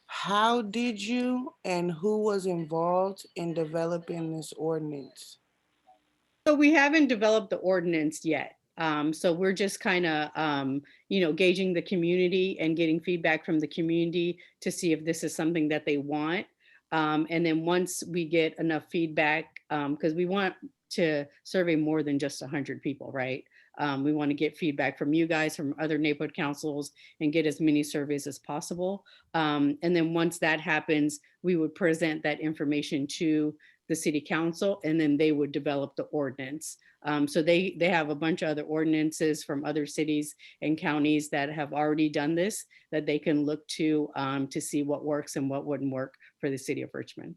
How did you and who was involved in developing this ordinance? So we haven't developed the ordinance yet. So we're just kind of, gauging the community and getting feedback from the community to see if this is something that they want. And then once we get enough feedback, because we want to survey more than just 100 people, right? We want to get feedback from you guys, from other neighborhood councils, and get as many surveys as possible. And then once that happens, we would present that information to the city council, and then they would develop the ordinance. So they have a bunch of other ordinances from other cities and counties that have already done this, that they can look to see what works and what wouldn't work for the city of Richmond.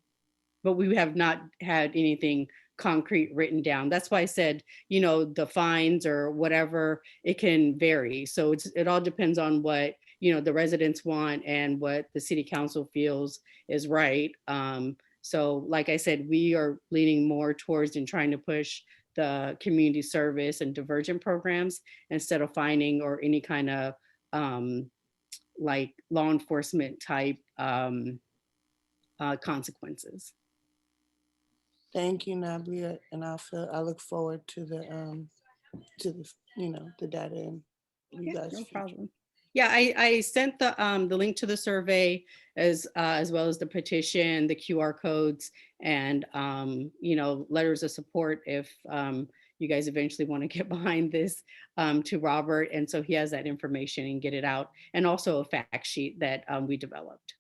But we have not had anything concrete written down. That's why I said, the fines or whatever, it can vary. So it all depends on what, the residents want and what the city council feels is right. So like I said, we are leaning more towards and trying to push the community service and divergent programs instead of fining or any kind of law enforcement type consequences. Thank you, Nabila, and I look forward to the data and you guys. No problem. Yeah, I sent the link to the survey as well as the petition, the QR codes, and letters of support if you guys eventually want to get behind this to Robert, and so he has that information and get it out, and also a fact sheet that we developed.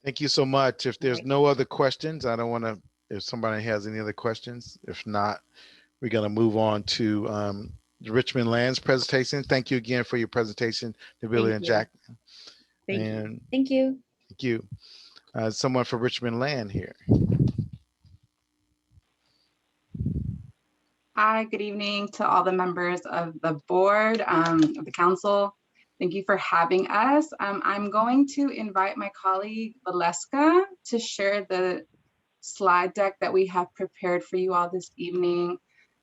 Thank you so much. If there's no other questions, I don't want to, if somebody has any other questions. If not, we're going to move on to the Richmond Land's presentation. Thank you again for your presentation, Nabila and Jack. Thank you. Thank you. Thank you. Someone for Richmond Land here. Hi, good evening to all the members of the board, of the council. Thank you for having us. I'm going to invite my colleague, Valeska, to share the slide deck that we have prepared for you all this evening.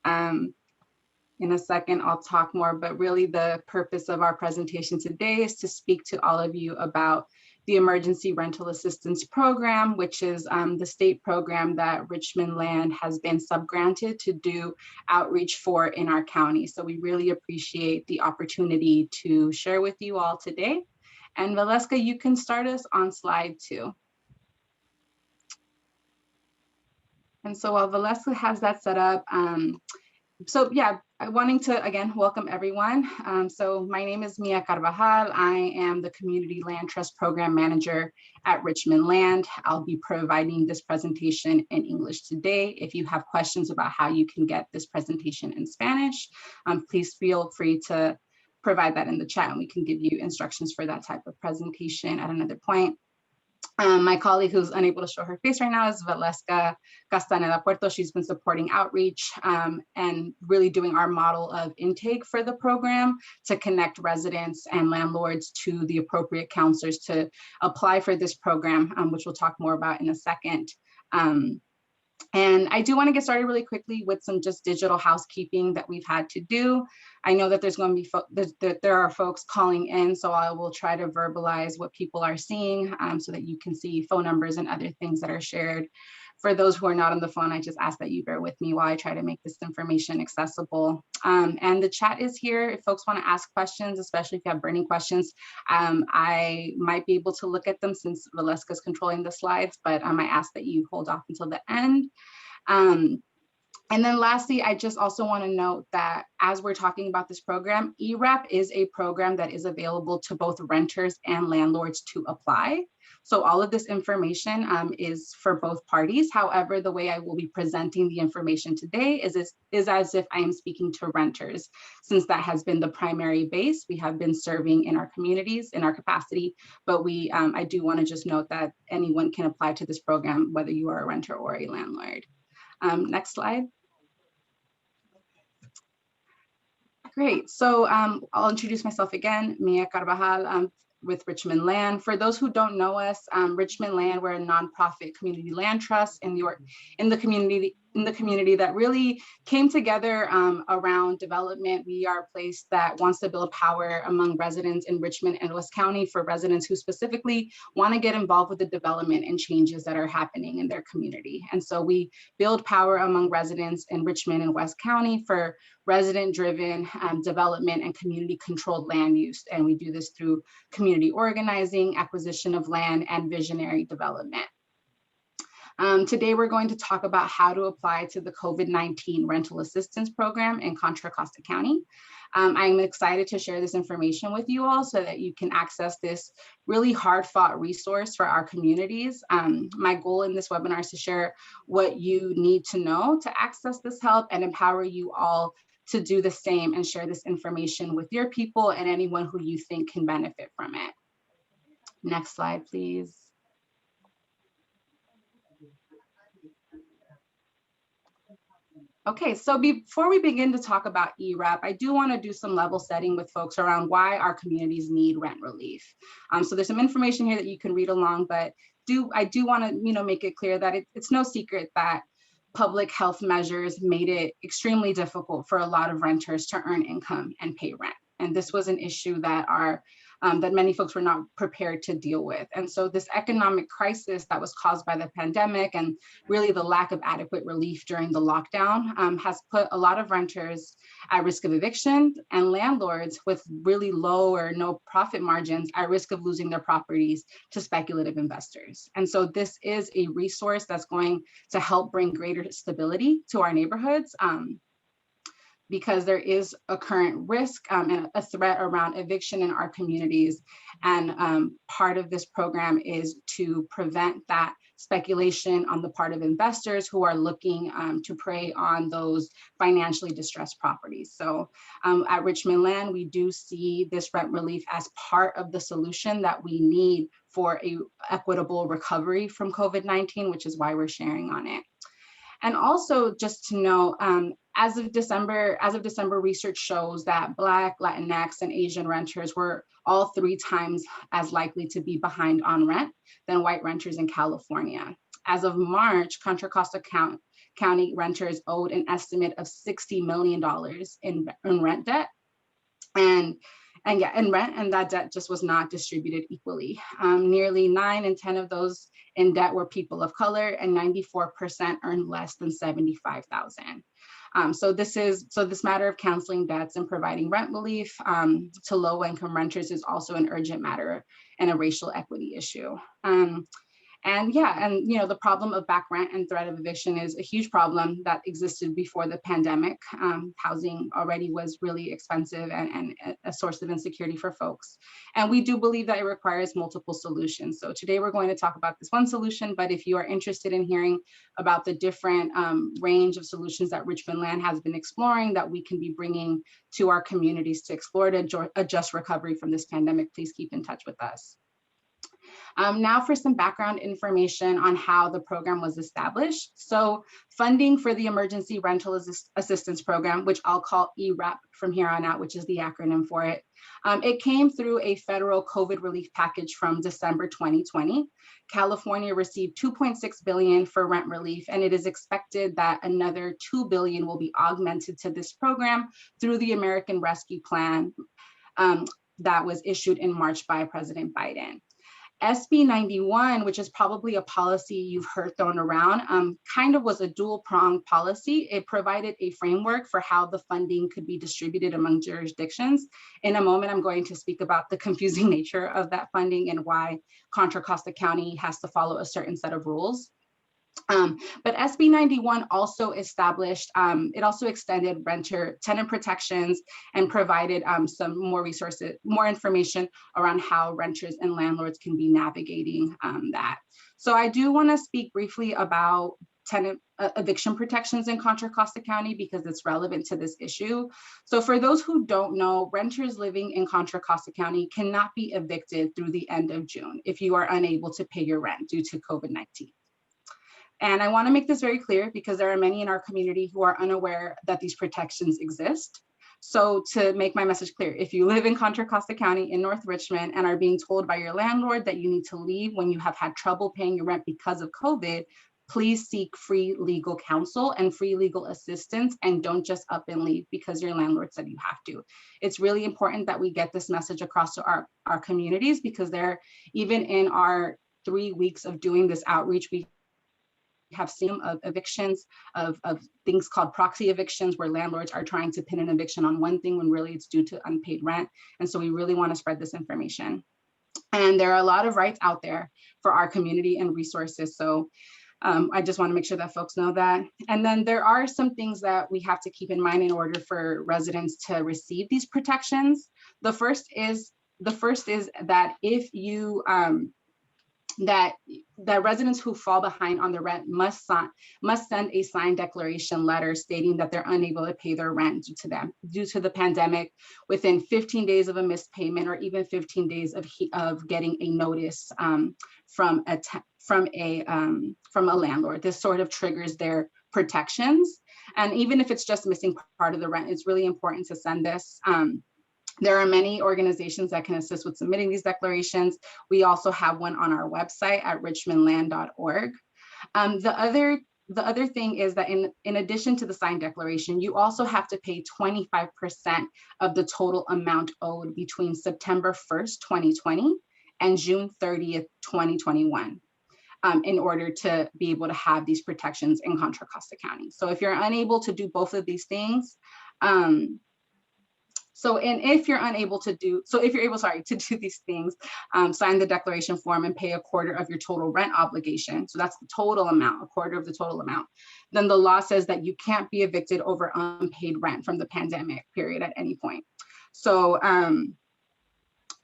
In a second, I'll talk more, but really the purpose of our presentation today is to speak to all of you about the Emergency Rental Assistance Program, which is the state program that Richmond Land has been subgranted to do outreach for in our county. So we really appreciate the opportunity to share with you all today. And Valeska, you can start us on slide 2. And so while Valeska has that set up, so yeah, I'm wanting to again welcome everyone. So my name is Mia Carvajal. I am the Community Land Trust Program Manager at Richmond Land. I'll be providing this presentation in English today. If you have questions about how you can get this presentation in Spanish, please feel free to provide that in the chat and we can give you instructions for that type of presentation at another point. My colleague who's unable to show her face right now is Valeska Castaneda Puerto. She's been supporting outreach and really doing our model of intake for the program to connect residents and landlords to the appropriate counselors to apply for this program, which we'll talk more about in a second. And I do want to get started really quickly with some just digital housekeeping that we've had to do. I know that there's going to be there are folks calling in, so I will try to verbalize what people are seeing so that you can see phone numbers and other things that are shared. For those who are not on the phone, I just ask that you bear with me while I try to make this information accessible. And the chat is here if folks want to ask questions, especially if you have burning questions. I might be able to look at them since Valeska is controlling the slides, but I might ask that you hold off until the end. And then lastly, I just also want to note that as we're talking about this program, ERAP is a program that is available to both renters and landlords to apply. So all of this information is for both parties. However, the way I will be presenting the information today is as if I am speaking to renters, since that has been the primary base. We have been serving in our communities in our capacity, but I do want to just note that anyone can apply to this program, whether you are a renter or a landlord. Next slide. Great, so I'll introduce myself again, Mia Carvajal with Richmond Land. For those who don't know us, Richmond Land, we're a nonprofit community land trust in the community that really came together around development. We are a place that wants to build power among residents in Richmond and West County for residents who specifically want to get involved with the development and changes that are happening in their community. And so we build power among residents in Richmond and West County for resident-driven development and community-controlled land use. And we do this through community organizing, acquisition of land, and visionary development. Today, we're going to talk about how to apply to the COVID-19 rental assistance program in Contra Costa County. I'm excited to share this information with you all so that you can access this really hard-fought resource for our communities. My goal in this webinar is to share what you need to know to access this help and empower you all to do the same and share this information with your people and anyone who you think can benefit from it. Next slide, please. Okay, so before we begin to talk about ERAP, I do want to do some level setting with folks around why our communities need rent relief. So there's some information here that you can read along, but I do want to make it clear that it's no secret that public health measures made it extremely difficult for a lot of renters to earn income and pay rent. And this was an issue that that many folks were not prepared to deal with. And so this economic crisis that was caused by the pandemic and really the lack of adequate relief during the lockdown has put a lot of renters at risk of eviction, and landlords with really low or no profit margins at risk of losing their properties to speculative investors. And so this is a resource that's going to help bring greater stability to our neighborhoods. Because there is a current risk and a threat around eviction in our communities. And part of this program is to prevent that speculation on the part of investors who are looking to prey on those financially distressed properties. So at Richmond Land, we do see this rent relief as part of the solution that we need for a equitable recovery from COVID-19, which is why we're sharing on it. And also just to know, as of December, research shows that Black, Latinx, and Asian renters were all 3 times as likely to be behind on rent than white renters in California. As of March, Contra Costa County renters owed an estimate of $60 million in rent debt. And that debt just was not distributed equally. Nearly 9 in 10 of those in debt were people of color, and 94% earned less than $75,000. So this matter of canceling debts and providing rent relief to low-income renters is also an urgent matter and a racial equity issue. And yeah, and you know, the problem of back rent and threat of eviction is a huge problem that existed before the pandemic. Housing already was really expensive and a source of insecurity for folks. And we do believe that it requires multiple solutions. So today we're going to talk about this one solution, but if you are interested in hearing about the different range of solutions that Richmond Land has been exploring that we can be bringing to our communities to explore to adjust recovery from this pandemic, please keep in touch with us. Now for some background information on how the program was established. So funding for the Emergency Rental Assistance Program, which I'll call ERAP from here on out, which is the acronym for it. It came through a federal COVID relief package from December 2020. California received $2.6 billion for rent relief, and it is expected that another $2 billion will be augmented to this program through the American Rescue Plan that was issued in March by President Biden. SB 91, which is probably a policy you've heard thrown around, kind of was a dual-pronged policy. It provided a framework for how the funding could be distributed among jurisdictions. In a moment, I'm going to speak about the confusing nature of that funding and why Contra Costa County has to follow a certain set of rules. But SB 91 also established, it also extended tenant protections and provided some more resources, more information around how renters and landlords can be navigating that. So I do want to speak briefly about tenant eviction protections in Contra Costa County because it's relevant to this issue. So for those who don't know, renters living in Contra Costa County cannot be evicted through the end of June if you are unable to pay your rent due to COVID-19. And I want to make this very clear because there are many in our community who are unaware that these protections exist. So to make my message clear, if you live in Contra Costa County in North Richmond and are being told by your landlord that you need to leave when you have had trouble paying your rent because of COVID, please seek free legal counsel and free legal assistance and don't just up and leave because your landlord said you have to. It's really important that we get this message across to our communities because even in our 3 weeks of doing this outreach, we have seen of evictions, of things called proxy evictions where landlords are trying to pin an eviction on one thing when really it's due to unpaid rent. And so we really want to spread this information. And there are a lot of rights out there for our community and resources. So I just want to make sure that folks know that. And then there are some things that we have to keep in mind in order for residents to receive these protections. The first is that if you that residents who fall behind on the rent must send a signed declaration letter stating that they're unable to pay their rent due to the pandemic within 15 days of a missed payment or even 15 days of getting a notice from a landlord. This sort of triggers their protections. And even if it's just missing part of the rent, it's really important to send this. There are many organizations that can assist with submitting these declarations. We also have one on our website at richmondland.org. The other thing is that in addition to the signed declaration, you also have to pay 25% of the total amount owed between September 1st, 2020 and June 30th, 2021. In order to be able to have these protections in Contra Costa County. So if you're unable to do both of these things, if you're able to do these things, sign the declaration form and pay a quarter of your total rent obligation. So that's the total amount, a quarter of the total amount. Then the law says that you can't be evicted over unpaid rent from the pandemic period at any point. So,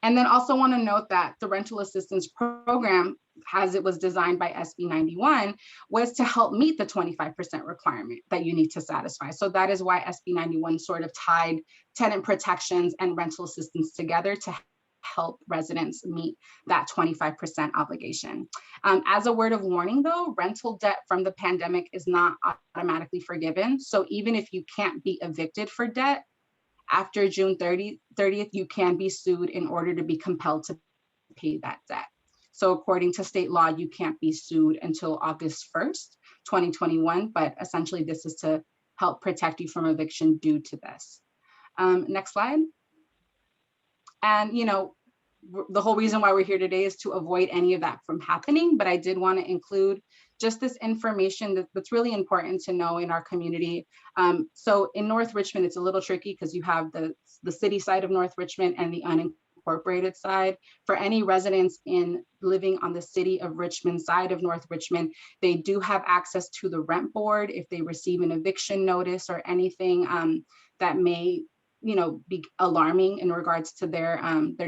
and then also want to note that the rental assistance program, as it was designed by SB 91, was to help meet the 25% requirement that you need to satisfy. So that is why SB 91 sort of tied tenant protections and rental assistance together to help residents meet that 25% obligation. As a word of warning though, rental debt from the pandemic is not automatically forgiven. So even if you can't be evicted for debt, after June 30th, you can be sued in order to be compelled to pay that debt. So according to state law, you can't be sued until August 1st, 2021, but essentially this is to help protect you from eviction due to this. Next slide. And the whole reason why we're here today is to avoid any of that from happening, but I did want to include just this information that's really important to know in our community. So in North Richmond, it's a little tricky because you have the city side of North Richmond and the Incorporated side. For any residents living on the City of Richmond side of North Richmond, they do have access to the rent board if they receive an eviction notice or anything that may be alarming in regards to their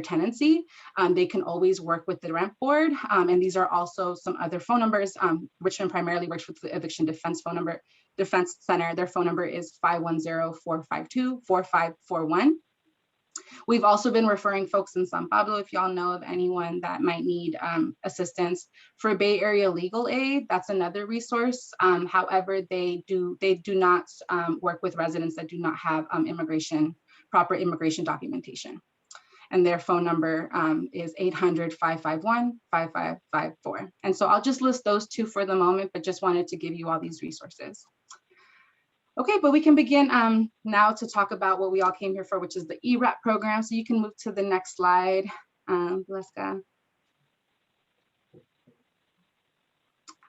tenancy. They can always work with the rent board. And these are also some other phone numbers. Richmond primarily works with the Eviction Defense Center. Their phone number is 510-452-4541. We've also been referring folks in San Pablo, if y'all know of anyone that might need assistance. For Bay Area Legal Aid, that's another resource. However, they do not work with residents that do not have proper immigration documentation. And their phone number is 800-551-5554. And so I'll just list those two for the moment, but just wanted to give you all these resources. Okay, but we can begin now to talk about what we all came here for, which is the ERAP program. So you can move to the next slide, Leska.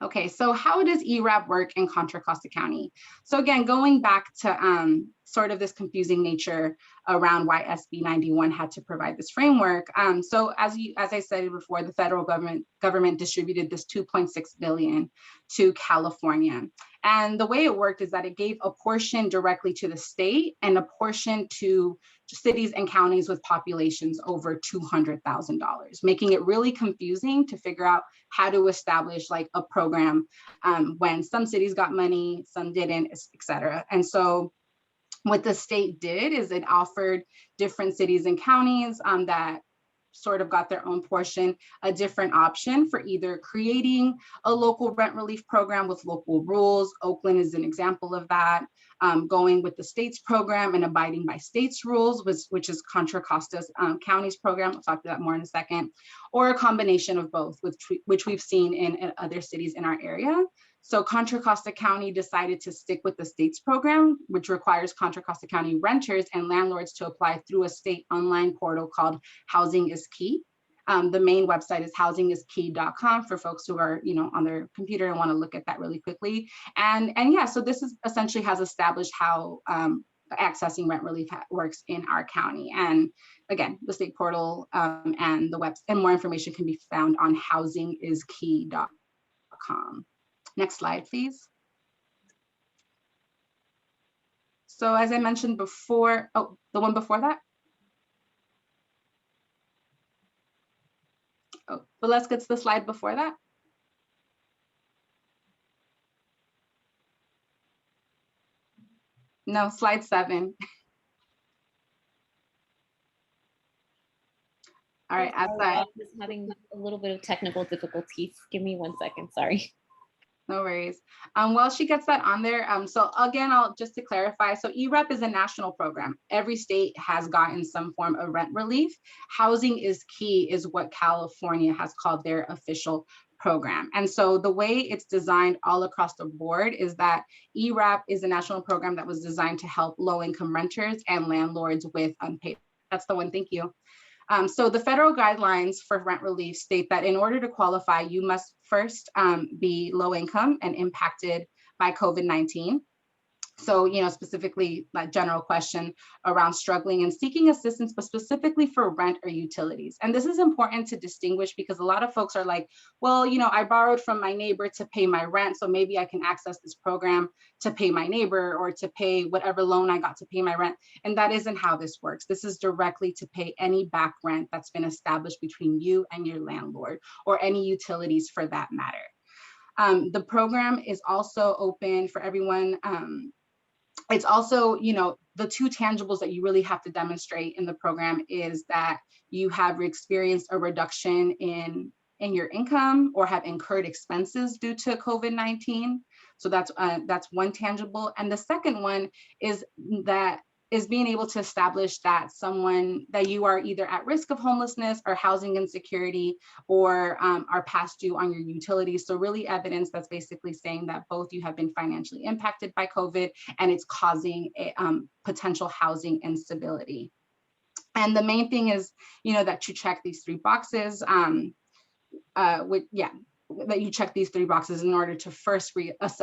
Okay, so how does ERAP work in Contra Costa County? So again, going back to sort of this confusing nature around why SB 91 had to provide this framework. So as I said before, the federal government distributed this $2.6 billion to California. And the way it worked is that it gave a portion directly to the state and a portion to cities and counties with populations over $200,000, making it really confusing to figure out how to establish like a program when some cities got money, some didn't, et cetera. And so what the state did is it offered different cities and counties that sort of got their own portion, a different option for either creating a local rent relief program with local rules. Oakland is an example of that. Going with the state's program and abiding by state's rules, which is Contra Costa County's program. We'll talk about that more in a second, or a combination of both, which we've seen in other cities in our area. So Contra Costa County decided to stick with the state's program, which requires Contra Costa County renters and landlords to apply through a state online portal called Housing is Key. The main website is housingiskey.com for folks who are, on their computer and want to look at that really quickly. And yeah, so this is essentially has established how accessing rent relief works in our county. And again, the state portal and the web and more information can be found on housingiskey.com. Next slide, please. So as I mentioned before, oh, the one before that. Oh, but let's get to the slide before that. No, slide 7. All right, I'm just having a little bit of technical difficulties. Give me 1 second, sorry. No worries. While she gets that on there, so again, just to clarify, so ERAP is a national program. Every state has gotten some form of rent relief. Housing is Key is what California has called their official program. And so the way it's designed all across the board is that ERAP is a national program that was designed to help low-income renters and landlords with unpaid. That's the one, thank you. So the federal guidelines for rent relief state that in order to qualify, you must first be low income and impacted by COVID-19. So, specifically that general question around struggling and seeking assistance, but specifically for rent or utilities. And this is important to distinguish because a lot of folks are like, well, I borrowed from my neighbor to pay my rent, so maybe I can access this program to pay my neighbor or to pay whatever loan I got to pay my rent. And that isn't how this works. This is directly to pay any back rent that's been established between you and your landlord or any utilities for that matter. The program is also open for everyone. It's also, the two tangibles that you really have to demonstrate in the program is that you have experienced a reduction in your income or have incurred expenses due to COVID-19. So that's one tangible. And the second one is being able to establish that you are either at risk of homelessness or housing insecurity or are past due on your utilities. So really evidence that's basically saying that both you have been financially impacted by COVID and it's causing potential housing instability. And the main thing is, that you check these 3 boxes. that you check these 3 boxes in order to first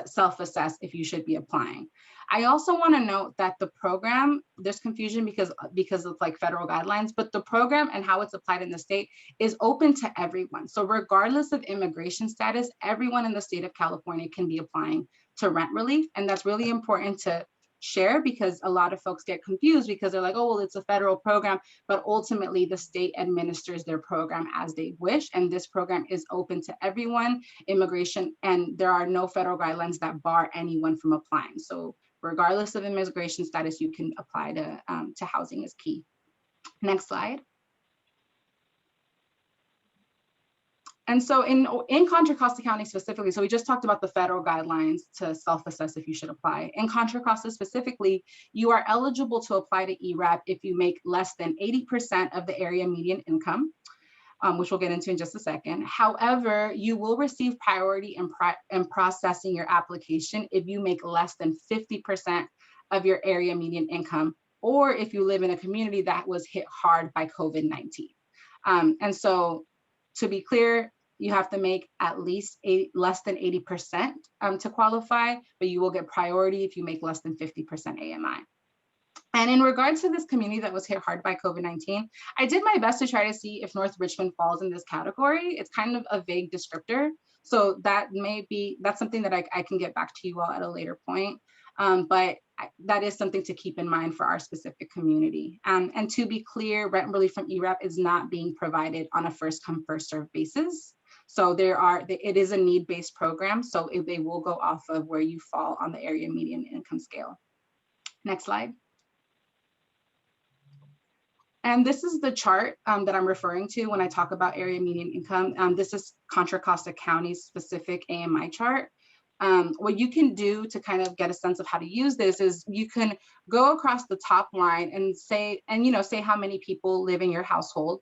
self-assess if you should be applying. I also want to note that the program, there's confusion because of like federal guidelines, but the program and how it's applied in the state is open to everyone. So regardless of immigration status, everyone in the state of California can be applying to rent relief. And that's really important to share because a lot of folks get confused because they're like, oh, well, it's a federal program, but ultimately the state administers their program as they wish. And this program is open to everyone, immigration, and there are no federal guidelines that bar anyone from applying. So regardless of immigration status, you can apply to housing is key. Next slide. And so in Contra Costa County specifically, so we just talked about the federal guidelines to self-assess if you should apply. In Contra Costa specifically, you are eligible to apply to ERAP if you make less than 80% of the area median income, which we'll get into in just a second. However, you will receive priority in processing your application if you make less than 50% of your area median income, or if you live in a community that was hit hard by COVID-19. And so to be clear, you have to make at least less than 80% to qualify, but you will get priority if you make less than 50% AMI. And in regards to this community that was hit hard by COVID-19, I did my best to try to see if North Richmond falls in this category. It's kind of a vague descriptor. So that's something that I can get back to you all at a later point. But that is something to keep in mind for our specific community. And to be clear, rent relief from ERAP is not being provided on a first come, first served basis. So it is a need-based program. So they will go off of where you fall on the area median income scale. Next slide. And this is the chart that I'm referring to when I talk about area median income. This is Contra Costa County's specific AMI chart. What you can do to kind of get a sense of how to use this is you can go across the top line and say how many people live in your household.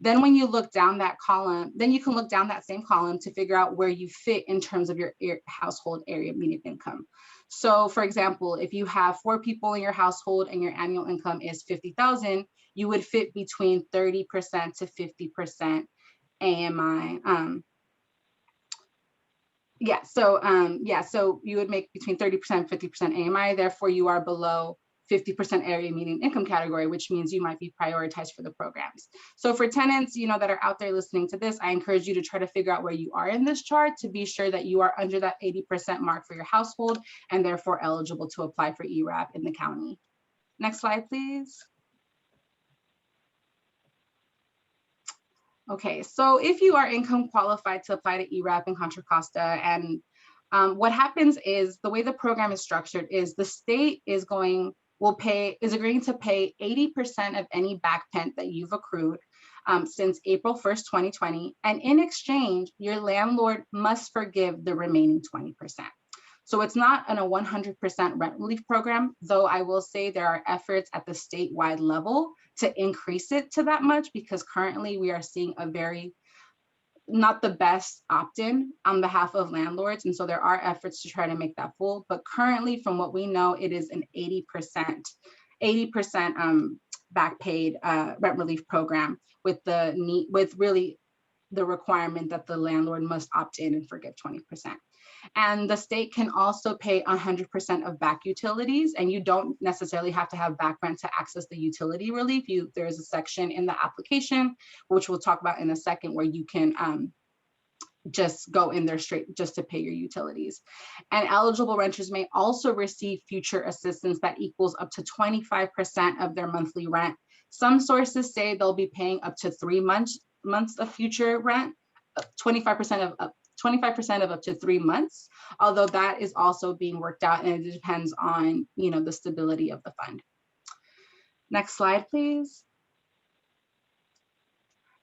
Then when you look down that column, then you can look down that same column to figure out where you fit in terms of your household area median income. So for example, if you have 4 people in your household and your annual income is $50,000, you would fit between 30% to 50% AMI. So you would make between 30% and 50% AMI, therefore you are below 50% area median income category, which means you might be prioritized for the programs. So for tenants, that are out there listening to this, I encourage you to try to figure out where you are in this chart to be sure that you are under that 80% mark for your household and therefore eligible to apply for ERAP in the county. Next slide, please. Okay, so if you are income qualified to apply to ERAP in Contra Costa, and what happens is the way the program is structured is the state is agreeing to pay 80% of any back pent that you've accrued since April 1st, 2020. And in exchange, your landlord must forgive the remaining 20%. So it's not a 100% rent relief program, though I will say there are efforts at the statewide level to increase it to that much, because currently we are seeing not the best opt-in on behalf of landlords. And so there are efforts to try to make that full, but currently from what we know, it is an 80% back paid rent relief program with really the requirement that the landlord must opt in and forgive 20%. And the state can also pay 100% of back utilities, and you don't necessarily have to have back rent to access the utility relief. There is a section in the application, which we'll talk about in a second, where you can just go in there straight just to pay your utilities. And eligible renters may also receive future assistance that equals up to 25% of their monthly rent. Some sources say they'll be paying up to 3 months of future rent, 25% of up to 3 months, although that is also being worked out and it depends on the stability of the fund. Next slide, please.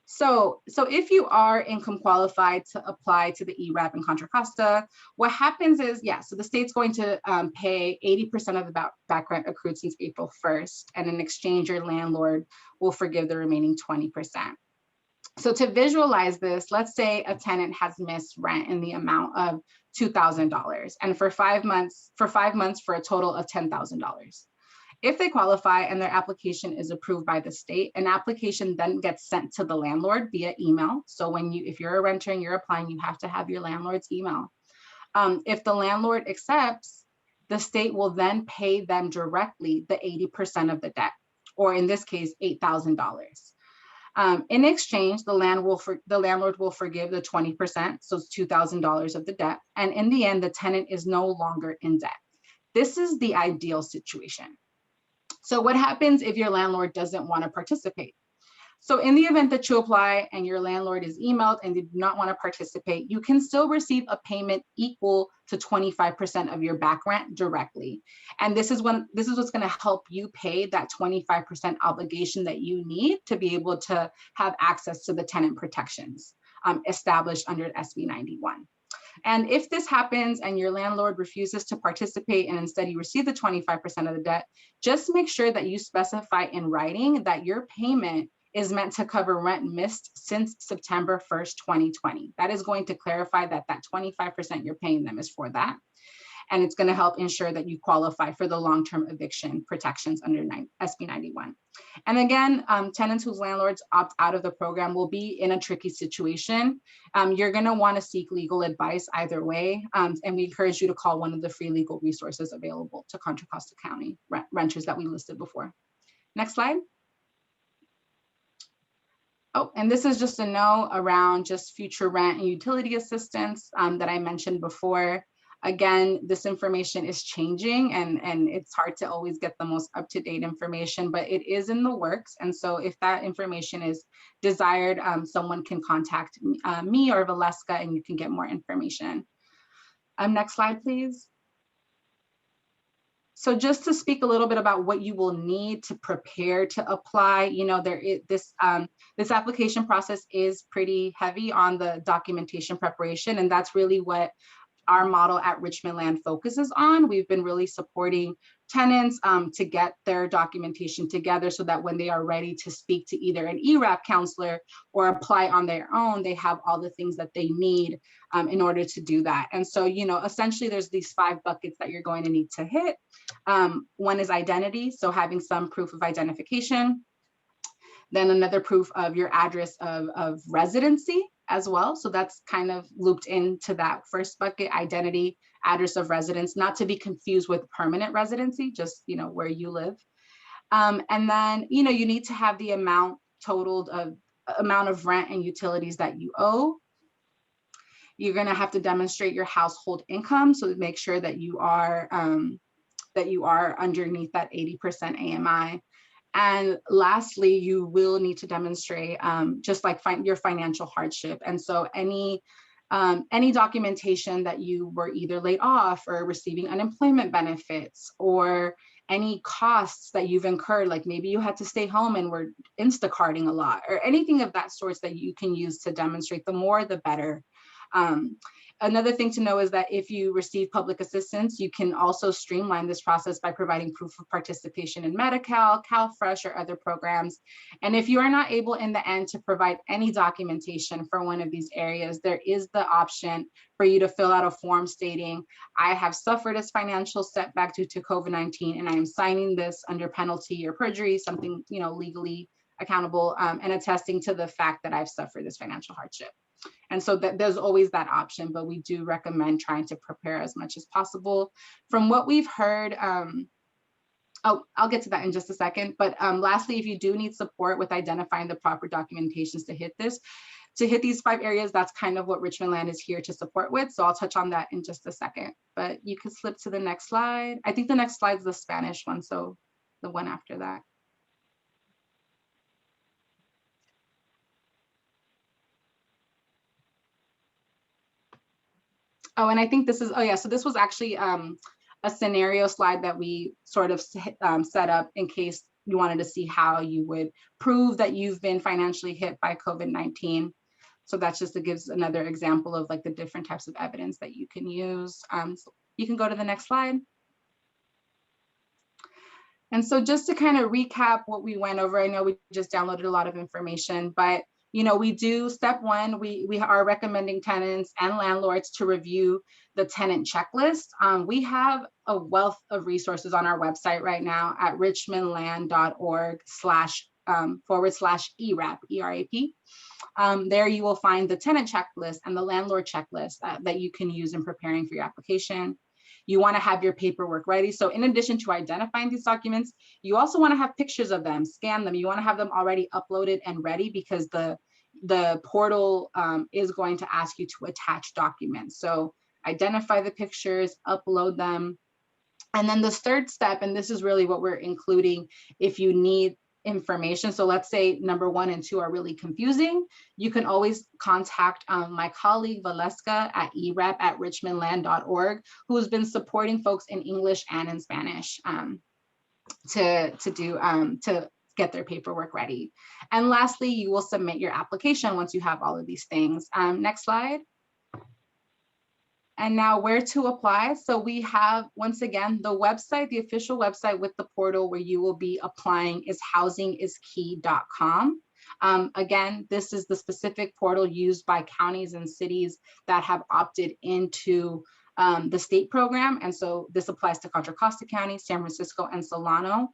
So if you are income qualified to apply to the ERAP in Contra Costa, what happens is, so the state's going to pay 80% of the back rent accrued since April 1st, and in exchange, your landlord will forgive the remaining 20%. So to visualize this, let's say a tenant has missed rent in the amount of $2,000, and for 5 months for a total of $10,000. If they qualify and their application is approved by the state, an application then gets sent to the landlord via email. So if you're a renter and you're applying, you have to have your landlord's email. If the landlord accepts, the state will then pay them directly the 80% of the debt, or in this case, $8,000. In exchange, the landlord will forgive the 20%, so it's $2,000 of the debt. And in the end, the tenant is no longer in debt. This is the ideal situation. So what happens if your landlord doesn't want to participate? So in the event that you apply and your landlord is emailed and they do not want to participate, you can still receive a payment equal to 25% of your back rent directly. And this is what's going to help you pay that 25% obligation that you need to be able to have access to the tenant protections established under SB 91. And if this happens and your landlord refuses to participate and instead you receive the 25% of the debt, just make sure that you specify in writing that your payment is meant to cover rent missed since September 1st, 2020. That is going to clarify that that 25% you're paying them is for that. And it's going to help ensure that you qualify for the long-term eviction protections under SB 91. And again, tenants whose landlords opt out of the program will be in a tricky situation. You're going to want to seek legal advice either way. And we encourage you to call one of the free legal resources available to Contra Costa County renters that we listed before. Next slide. Oh, and this is just a note around just future rent and utility assistance that I mentioned before. Again, this information is changing and it's hard to always get the most up-to-date information, but it is in the works. And so if that information is desired, someone can contact me or Valeska and you can get more information. Next slide, please. So just to speak a little bit about what you will need to prepare to apply, you know, this application process is pretty heavy on the documentation preparation, and that's really what our model at Richmond Land focuses on. We've been really supporting tenants to get their documentation together so that when they are ready to speak to either an ERAP counselor or apply on their own, they have all the things that they need in order to do that. And so, you know, essentially there's these 5 buckets that you're going to need to hit. One is identity, so having some proof of identification. Then another proof of your address of residency as well. So that's kind of looped into that first bucket, identity, address of residence, not to be confused with permanent residency, just, you know, where you live. And then, you know, you need to have the amount totaled of amount of rent and utilities that you owe. You're going to have to demonstrate your household income. So make sure that you are underneath that 80% AMI. And lastly, you will need to demonstrate just like your financial hardship. And so any documentation that you were either laid off or receiving unemployment benefits or any costs that you've incurred, like maybe you had to stay home and were Instacarting a lot or anything of that sort that you can use to demonstrate, the more the better. Another thing to know is that if you receive public assistance, you can also streamline this process by providing proof of participation in Medi-Cal, CalFresh, or other programs. And if you are not able in the end to provide any documentation for one of these areas, there is the option for you to fill out a form stating, I have suffered a financial setback due to COVID-19, and I am signing this under penalty or perjury, something, you know, legally accountable, and attesting to the fact that I've suffered this financial hardship. And so there's always that option, but we do recommend trying to prepare as much as possible. From what we've heard, I'll get to that in just a second. But lastly, if you do need support with identifying the proper documentations to hit these 5 areas, that's kind of what Richmond Land is here to support with. So I'll touch on that in just a second, but you can flip to the next slide. I think the next slide is the Spanish one, so the one after that. Oh, and I think this is, oh yeah, so this was actually a scenario slide that we sort of set up in case you wanted to see how you would prove that you've been financially hit by COVID-19. So that's just, it gives another example of like the different types of evidence that you can use. So you can go to the next slide. And so just to kind of recap what we went over, I know we just downloaded a lot of information, but we do step one, we are recommending tenants and landlords to review the tenant checklist. We have a wealth of resources on our website right now at richmondland.org//ERAP, ERAP. There you will find the tenant checklist and the landlord checklist that you can use in preparing for your application. You want to have your paperwork ready. So in addition to identifying these documents, you also want to have pictures of them, scan them. You want to have them already uploaded and ready because the portal is going to ask you to attach documents. So identify the pictures, upload them. And then the third step, and this is really what we're including if you need information. So let's say number 1 and 2 are really confusing. You can always contact my colleague Valeska at ERAP@richmondland.org, who's been supporting folks in English and in Spanish to get their paperwork ready. And lastly, you will submit your application once you have all of these things. Next slide. And now where to apply. So we have, once again, the website, the official website with the portal where you will be applying is housingiskey.com. Again, this is the specific portal used by counties and cities that have opted into the state program. And so this applies to Contra Costa County, San Francisco, and Solano.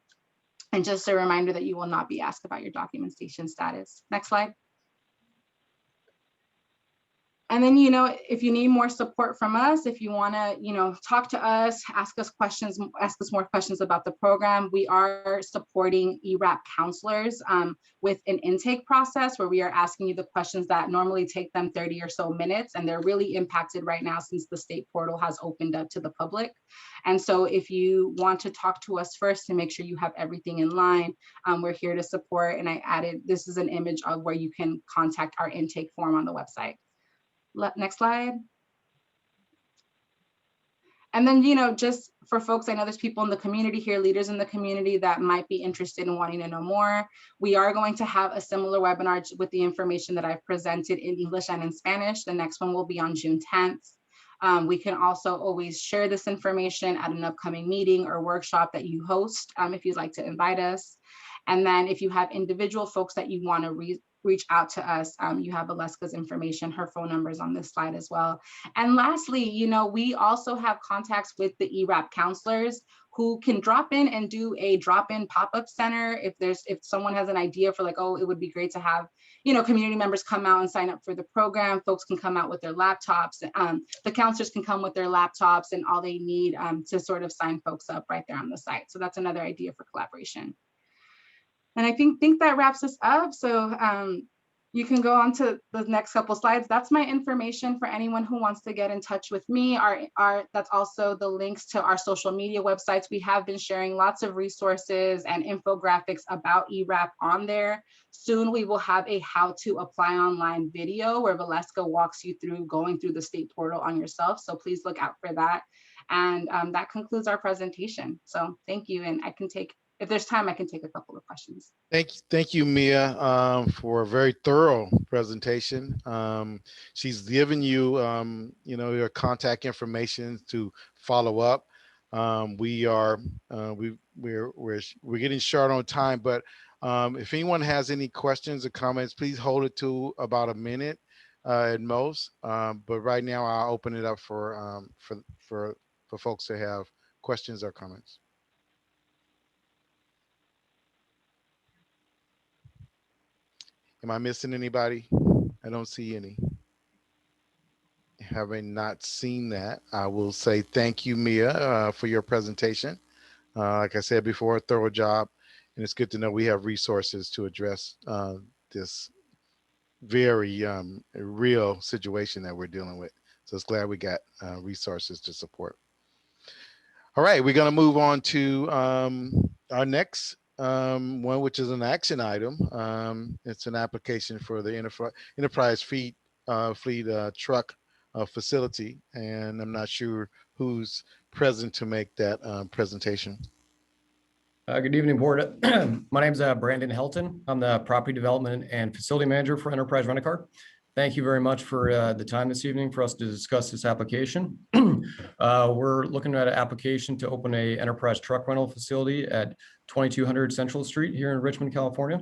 And just a reminder that you will not be asked about your documentation status. Next slide. And then, if you need more support from us, if you want to, talk to us, ask us more questions about the program, we are supporting ERAP counselors with an intake process where we are asking you the questions that normally take them 30 or so minutes. And they're really impacted right now since the state portal has opened up to the public. And so if you want to talk to us first to make sure you have everything in line, we're here to support. And I added, this is an image of where you can contact our intake form on the website. Next slide. And then, just for folks, I know there's people in the community here, leaders in the community that might be interested in wanting to know more. We are going to have a similar webinar with the information that I've presented in English and in Spanish. The next one will be on June 10th. We can also always share this information at an upcoming meeting or workshop that you host if you'd like to invite us. And then if you have individual folks that you want to reach out to us, you have Valeska's information, her phone number is on this slide as well. And lastly, we also have contacts with the ERAP counselors who can drop in and do a drop-in pop-up center. If someone has an idea for it would be great to have, community members come out and sign up for the program. Folks can come out with their laptops. The counselors can come with their laptops and all they need to sort of sign folks up right there on the site. So that's another idea for collaboration. And I think that wraps us up. So you can go on to the next couple slides. That's my information for anyone who wants to get in touch with me. That's also the links to our social media websites. We have been sharing lots of resources and infographics about ERAP on there. Soon we will have a how to apply online video where Valeska walks you through going through the state portal on yourself. So please look out for that. And that concludes our presentation. So thank you. And if there's time, I can take a couple of questions. Thank you, Mia, for a very thorough presentation. She's given you, your contact information to follow up. We're getting short on time, but if anyone has any questions or comments, please hold it to about a minute at most. But right now, I'll open it up for folks to have questions or comments. Am I missing anybody? I don't see any. Having not seen that, I will say thank you, Mia, for your presentation. Like I said before, a thorough job, and it's good to know we have resources to address this very real situation that we're dealing with. So it's glad we got resources to support. All right, we're going to move on to our next one, which is an action item. It's an application for the Enterprise Fleet Truck facility, and I'm not sure who's present to make that presentation. Good evening, board. My name is Brandon Helton. I'm the Property Development and Facility Manager for Enterprise Rent-A-Car. Thank you very much for the time this evening for us to discuss this application. We're looking at an application to open a enterprise truck rental facility at 2200 Central Street here in Richmond, California.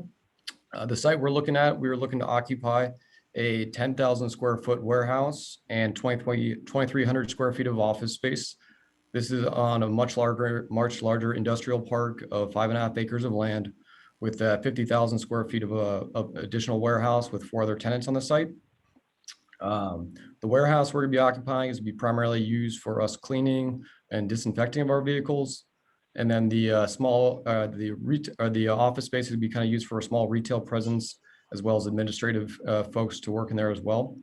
The site we're looking at, we were looking to occupy a 10,000 square foot warehouse and 2,300 square feet of office space. This is on a much larger industrial park of 5.5 acres of land with 50,000 square feet of additional warehouse with 4 other tenants on the site. The warehouse we're going to be occupying is to be primarily used for us cleaning and disinfecting of our vehicles. And then the the office space would be kind of used for a small retail presence, as well as administrative folks to work in there as well.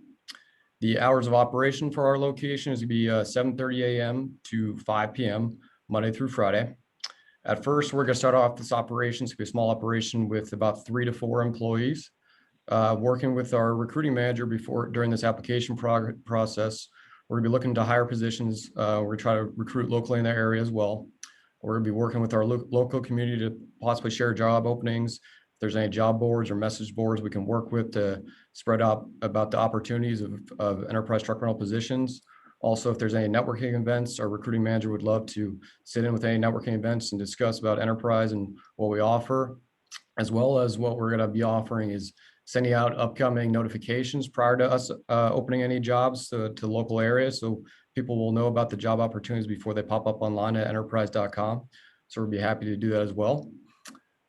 The hours of operation for our location is going to be 7:30 a.m. to 5 p.m. Monday through Friday. At first, we're going to start off this operation to be a small operation with about 3 to 4 employees. Working with our recruiting manager during this application process, we're going to be looking to hire positions. We're going to try to recruit locally in the area as well. We're going to be working with our local community to possibly share job openings. If there's any job boards or message boards we can work with to spread out about the opportunities of enterprise truck rental positions. Also, if there's any networking events, our recruiting manager would love to sit in with any networking events and discuss about enterprise and what we offer, as well as what we're going to be offering is sending out upcoming notifications prior to us opening any jobs to local areas. So people will know about the job opportunities before they pop up online at enterprise.com. So we'll be happy to do that as well.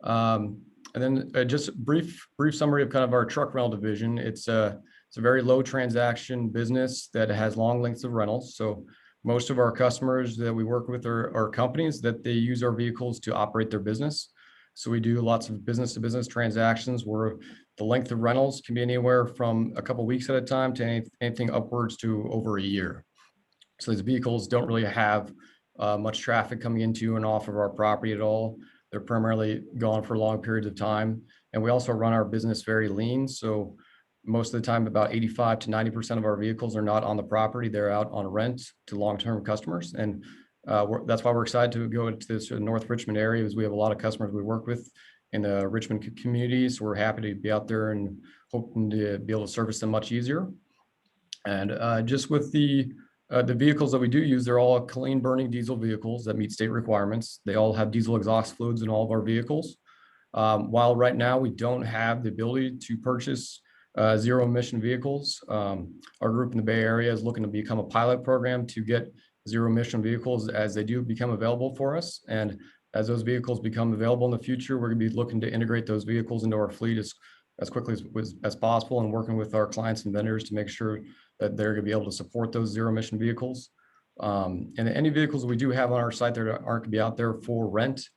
And then just a brief summary of kind of our truck rental division. It's a very low transaction business that has long lengths of rentals. So most of our customers that we work with are companies that they use our vehicles to operate their business. So we do lots of business to business transactions where the length of rentals can be anywhere from a couple of weeks at a time to anything upwards to over a year. So these vehicles don't really have much traffic coming into and off of our property at all. They're primarily gone for long periods of time. And we also run our business very lean. So most of the time, about 85 to 90% of our vehicles are not on the property. They're out on rent to long-term customers. And that's why we're excited to go into this North Richmond area, because we have a lot of customers we work with in the Richmond community. So we're happy to be out there and hoping to be able to service them much easier. And just with the vehicles that we do use, they're all clean burning diesel vehicles that meet state requirements. They all have diesel exhaust fluids in all of our vehicles. While right now we don't have the ability to purchase zero emission vehicles, our group in the Bay Area is looking to become a pilot program to get zero emission vehicles as they do become available for us. And as those vehicles become available in the future, we're going to be looking to integrate those vehicles into our fleet as quickly as possible, and working with our clients and vendors to make sure that they're going to be able to support those zero emission vehicles. And any vehicles we do have on our site that aren't going to be out there for rent,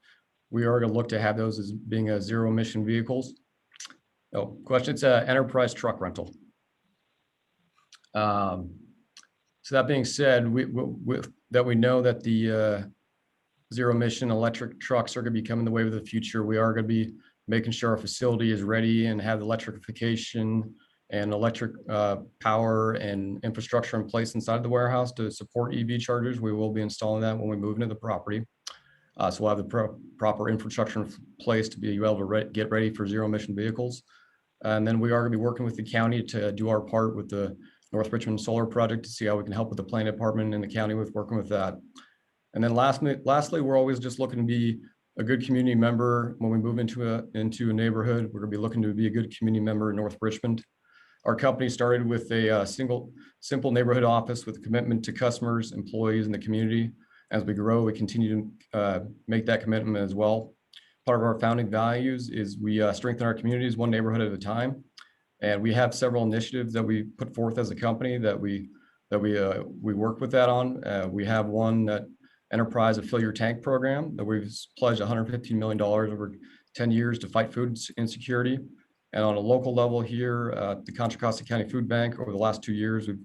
we are going to look to have those as being a zero emission vehicles. Oh, question, it's an enterprise truck rental. So that being said, we know that the zero emission electric trucks are going to be coming the way of the future. We are going to be making sure our facility is ready and have electrification and electric power and infrastructure in place inside the warehouse to support EV chargers. We will be installing that when we move into the property. So we'll have the proper infrastructure in place to be able to get ready for zero emission vehicles. And then we are going to be working with the county to do our part with the North Richmond Solar Project to see how we can help with the planning department in the county with working with that. And then lastly, we're always just looking to be a good community member. When we move into a neighborhood, we're going to be looking to be a good community member in North Richmond. Our company started with a simple neighborhood office with a commitment to customers, employees, and the community. As we grow, we continue to make that commitment as well. Part of our founding values is we strengthen our communities one neighborhood at a time. And we have several initiatives that we put forth as a company that we work with that on. We have one that Enterprise, a Fill Your Tank program that we've pledged $115 million over 10 years to fight food insecurity. And on a local level here, the Contra Costa County Food Bank, over the last 2 years, we've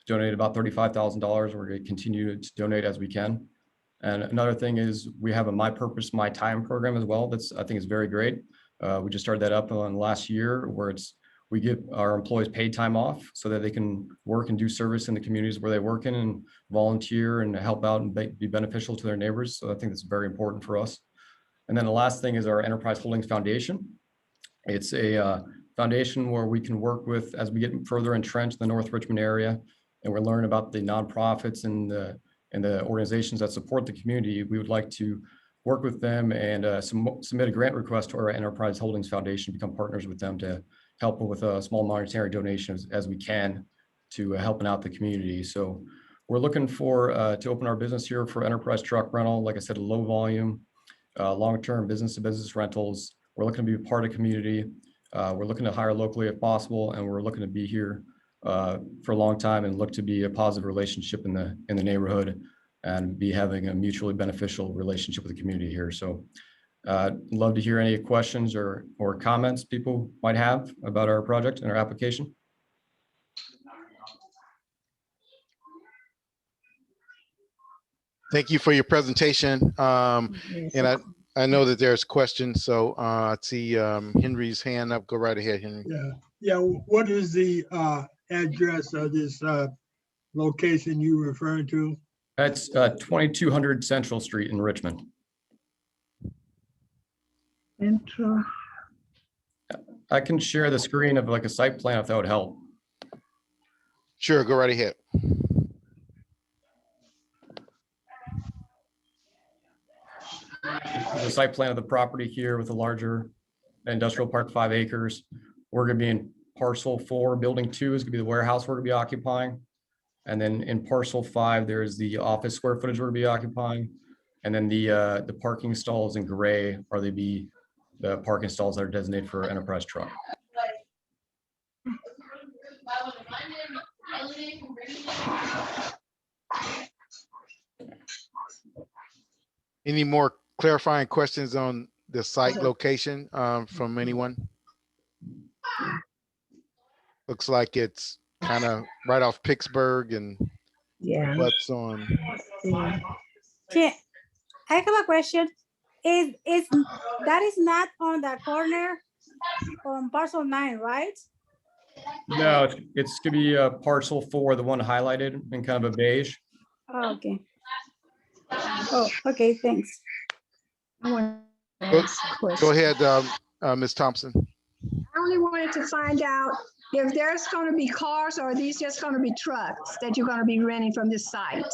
donated about $35,000. We're going to continue to donate as we can. And another thing is we have a My Purpose, My Time program as well. That's, I think, is very great. We just started that up on last year, where we give our employees paid time off so that they can work and do service in the communities where they work in and volunteer and help out and be beneficial to their neighbors. So I think that's very important for us. And then the last thing is our Enterprise Holdings Foundation. It's a foundation where we can work with, as we get further entrenched in the North Richmond area, and we're learning about the nonprofits and the organizations that support the community. We would like to work with them and submit a grant request to our Enterprise Holdings Foundation, become partners with them to help with a small monetary donation as we can to helping out the community. So we're looking for to open our business here for Enterprise Truck Rental. Like I said, a low volume, long-term business-to-business rentals. We're looking to be a part of community. We're looking to hire locally if possible, and we're looking to be here for a long time and look to be a positive relationship in the neighborhood and be having a mutually beneficial relationship with the community here. So love to hear any questions or comments people might have about our project and our application. Thank you for your presentation. And I know that there's questions, so I see Henry's hand up. Go right ahead, Henry. Yeah. What is the address of this location you referring to? That's 2200 Central Street in Richmond. Intro. I can share the screen of like a site plan if that would help. Sure, go right ahead. The site plan of the property here with a larger industrial park, 5 acres. We're going to be in parcel 4. Building 2 is going to be the warehouse we're going to be occupying. And then in parcel 5, there's the office square footage we're going to be occupying. And then the parking stalls in gray are the parking stalls that are designated for Enterprise Truck. Any more clarifying questions on the site location from anyone? Looks like it's kind of right off Pittsburgh and what's on. Yeah, I have a question. Is that is not on the corner on parcel 9, right? No, it's going to be parcel 4, the one highlighted in kind of a beige. Oh, okay. Oh, okay, thanks. Go ahead, Ms. Thompson. I only wanted to find out if there's going to be cars or are these just going to be trucks that you're going to be renting from this site?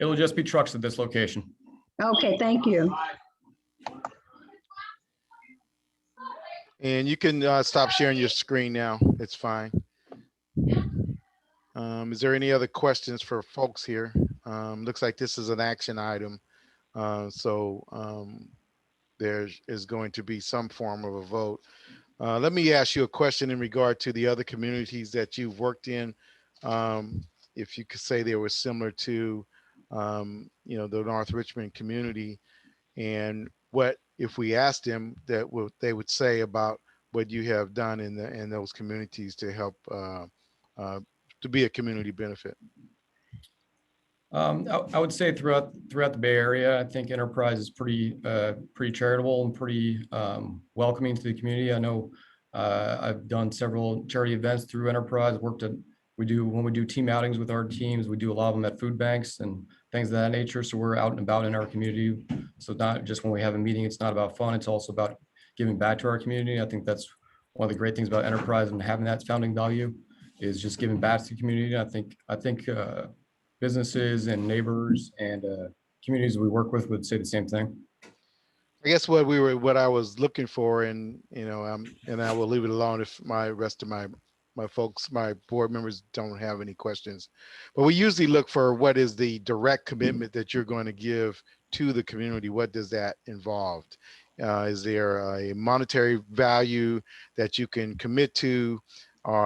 It'll just be trucks at this location. Okay, thank you. And you can stop sharing your screen now. It's fine. Is there any other questions for folks here? Looks like this is an action item. There is going to be some form of a vote. Let me ask you a question in regard to the other communities that you've worked in. If you could say they were similar to, the North Richmond community, and what if we asked them that what they would say about what you have done in those communities to help to be a community benefit? I would say throughout the Bay Area, I think Enterprise is pretty charitable and pretty welcoming to the community. I know I've done several charity events through Enterprise. When we do team outings with our teams, we do a lot of them at food banks and things of that nature. So we're out and about in our community. So not just when we have a meeting, it's not about fun. It's also about giving back to our community. I think that's one of the great things about Enterprise and having that founding value is just giving back to the community. I think businesses and neighbors and communities we work with would say the same thing. I guess what I was looking for, and and I will leave it alone if my board members don't have any questions. But we usually look for what is the direct commitment that you're going to give to the community. What does that involve? Is there a monetary value that you can commit to?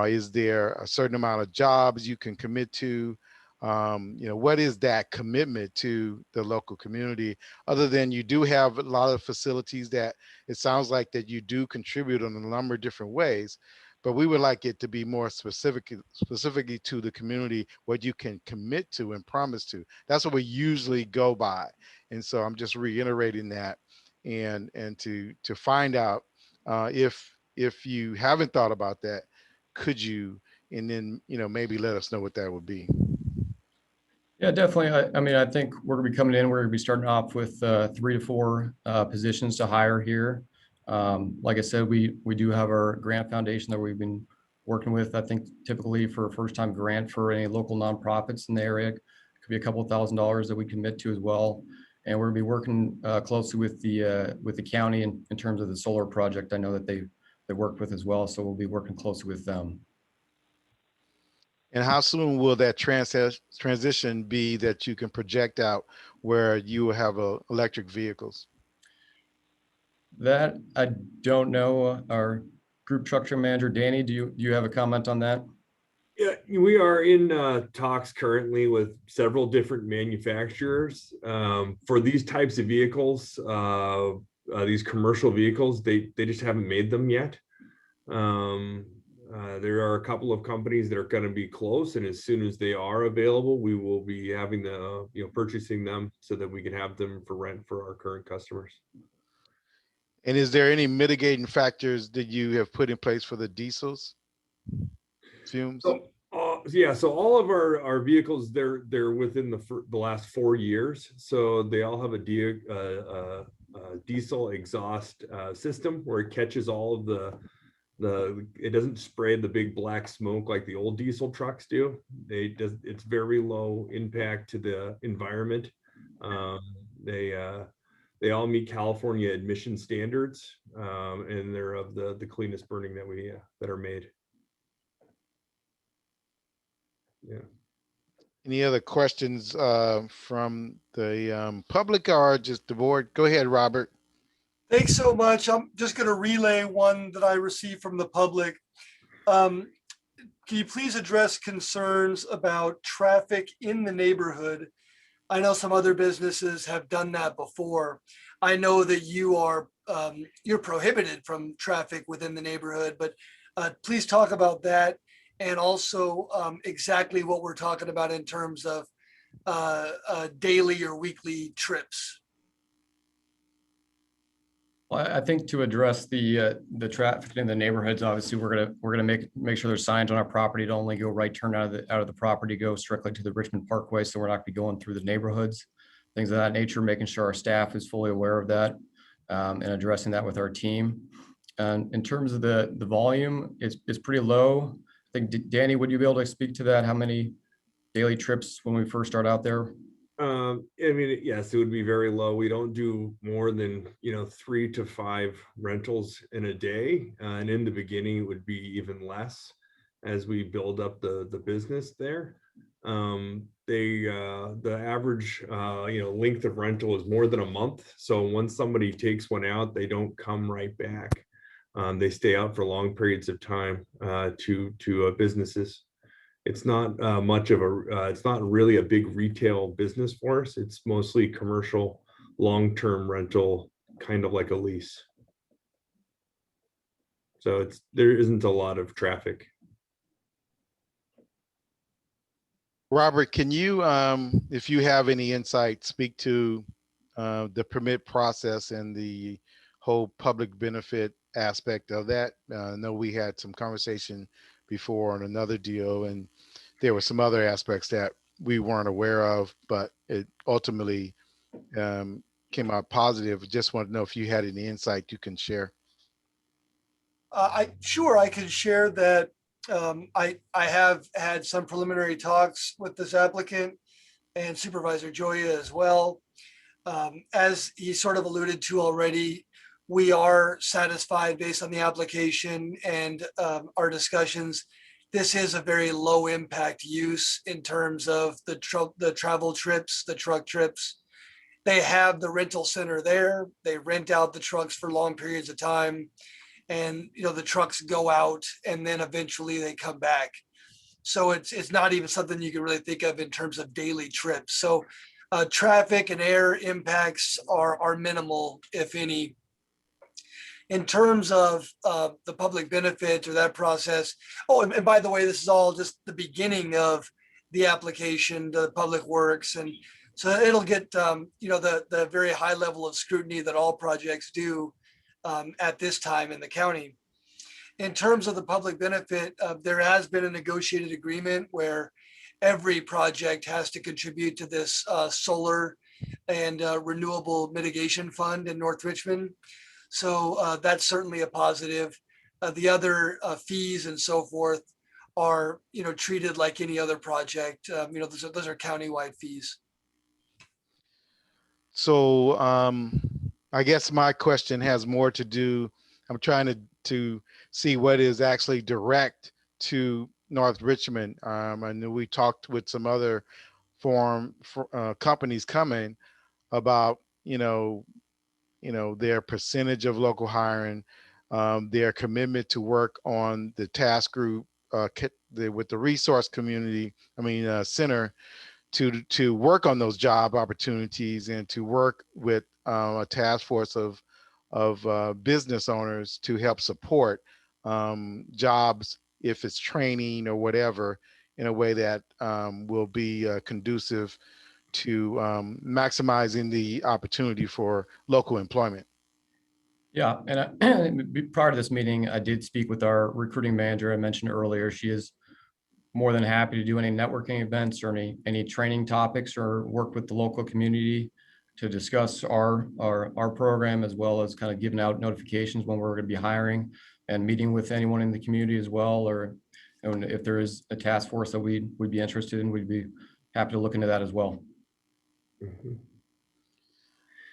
Is there a certain amount of jobs you can commit to? What is that commitment to the local community, other than you do have a lot of facilities that it sounds like that you do contribute in a number of different ways, but we would like it to be more specifically to the community, what you can commit to and promise to. That's what we usually go by. And so I'm just reiterating that and to find out if you haven't thought about that, could you, and then, maybe let us know what that would be. Yeah, definitely. I think we're going to be coming in. We're going to be starting off with 3 to 4 positions to hire here. Like I said, we do have our grant foundation that we've been working with. I think typically for a first-time grant for any local nonprofits in the area, it could be a couple $1,000s that we commit to as well. And we'll be working closely with the county in terms of the solar project. I know that they worked with as well, so we'll be working closely with them. And how soon will that transition be that you can project out where you will have electric vehicles? That I don't know. Our group structure manager, Danny, do you have a comment on that? Yeah, we are in talks currently with several different manufacturers for these types of vehicles. These commercial vehicles, they just haven't made them yet. There are a couple of companies that are going to be close, and as soon as they are available, we will be having purchasing them so that we can have them for rent for our current customers. And is there any mitigating factors that you have put in place for the diesels? Fumes? So all of our vehicles, they're within the last 4 years. So they all have a diesel exhaust system where it catches all of it doesn't spray the big black smoke like the old diesel trucks do. It's very low impact to the environment. They all meet California emission standards, and they're of the cleanest burning that are made. Yeah. Any other questions from the public or just the board? Go ahead, Robert. Thanks so much. I'm just going to relay one that I received from the public. Can you please address concerns about traffic in the neighborhood? I know some other businesses have done that before. I know that you're prohibited from traffic within the neighborhood, but please talk about that, and also exactly what we're talking about in terms of daily or weekly trips. Well, I think to address the traffic in the neighborhoods, obviously we're gonna make sure there's signs on our property to only go right turn out of the property, go strictly to the Richmond Parkway. So we're not gonna be going through the neighborhoods, things of that nature, making sure our staff is fully aware of that, and addressing that with our team. And in terms of the volume, it's pretty low. I think, Danny, would you be able to speak to that? How many daily trips when we first start out there? I mean, yes, it would be very low. We don't do more than 3 to 5 rentals in a day, and in the beginning it would be even less as we build up the business there. The average length of rental is more than a month. So once somebody takes one out, they don't come right back. They stay out for long periods of time to businesses. It's not it's not really a big retail business for us. It's mostly commercial, long-term rental, kind of like a lease. So there isn't a lot of traffic. Robert, can you, if you have any insight, speak to the permit process and the whole public benefit aspect of that? I know we had some conversation before on another deal, and there were some other aspects that we weren't aware of, but it ultimately came out positive. Just want to know if you had any insight you can share. I can share that. I have had some preliminary talks with this applicant and Supervisor Joya as well. As he sort of alluded to already, we are satisfied based on the application and our discussions. This is a very low impact use in terms of the travel trips, the truck trips. They have the rental center there. They rent out the trucks for long periods of time. And the trucks go out and then eventually they come back. So it's not even something you can really think of in terms of daily trips. So traffic and air impacts are minimal, if any. In terms of the public benefit or that process. Oh, and by the way, this is all just the beginning of the application, the public works. And so it'll get, the very high level of scrutiny that all projects do at this time in the county. In terms of the public benefit, there has been a negotiated agreement where every project has to contribute to this solar and renewable mitigation fund in North Richmond. So that's certainly a positive. The other fees and so forth are, treated like any other project. Those are countywide fees. So I guess my question has more to do, I'm trying to see what is actually direct to North Richmond. I know we talked with some other companies coming about, their percentage of local hiring, their commitment to work on the task group with the resource community, center, to work on those job opportunities and to work with a task force of business owners to help support jobs, if it's training or whatever, in a way that will be conducive to maximizing the opportunity for local employment. Yeah, and prior to this meeting, I did speak with our recruiting manager. I mentioned earlier, she is more than happy to do any networking events or any training topics, or work with the local community to discuss our program, as well as kind of giving out notifications when we're going to be hiring and meeting with anyone in the community as well. Or if there is a task force that we'd be interested in, we'd be happy to look into that as well.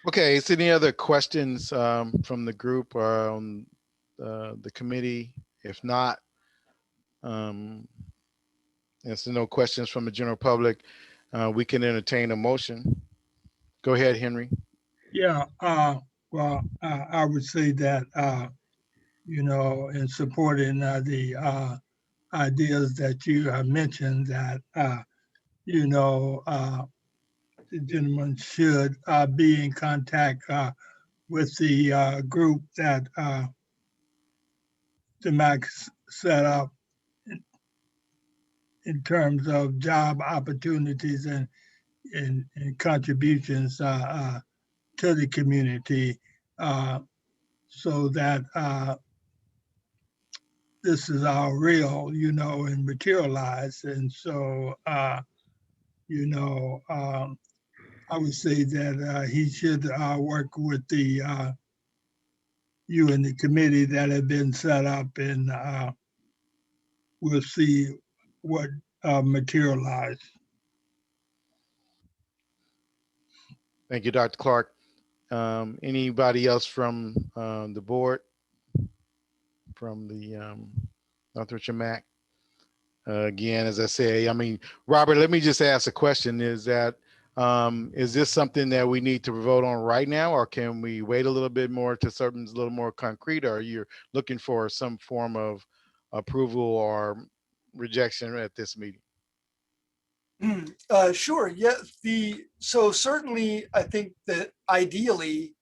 Okay, is there any other questions from the group or on the committee? If not, if there's no questions from the general public, we can entertain a motion. Go ahead, Henry. Yeah, well, I would say that, in supporting the ideas that you have mentioned, that, the gentleman should be in contact with the group that the MAC set up in terms of job opportunities and contributions to the community, so that this is all real, and materialized. And so, I would say that he should work with you and the committee that have been set up, and we'll see what materialize. Thank you, Dr. Clark. Anybody else from the board, from the North Richmond MAC? Again, as I say, Robert, let me just ask a question. Is this something that we need to vote on right now, or can we wait a little bit more to something's a little more concrete, or you're looking for some form of approval or rejection at this meeting? Sure. Yeah. So certainly, I think that ideally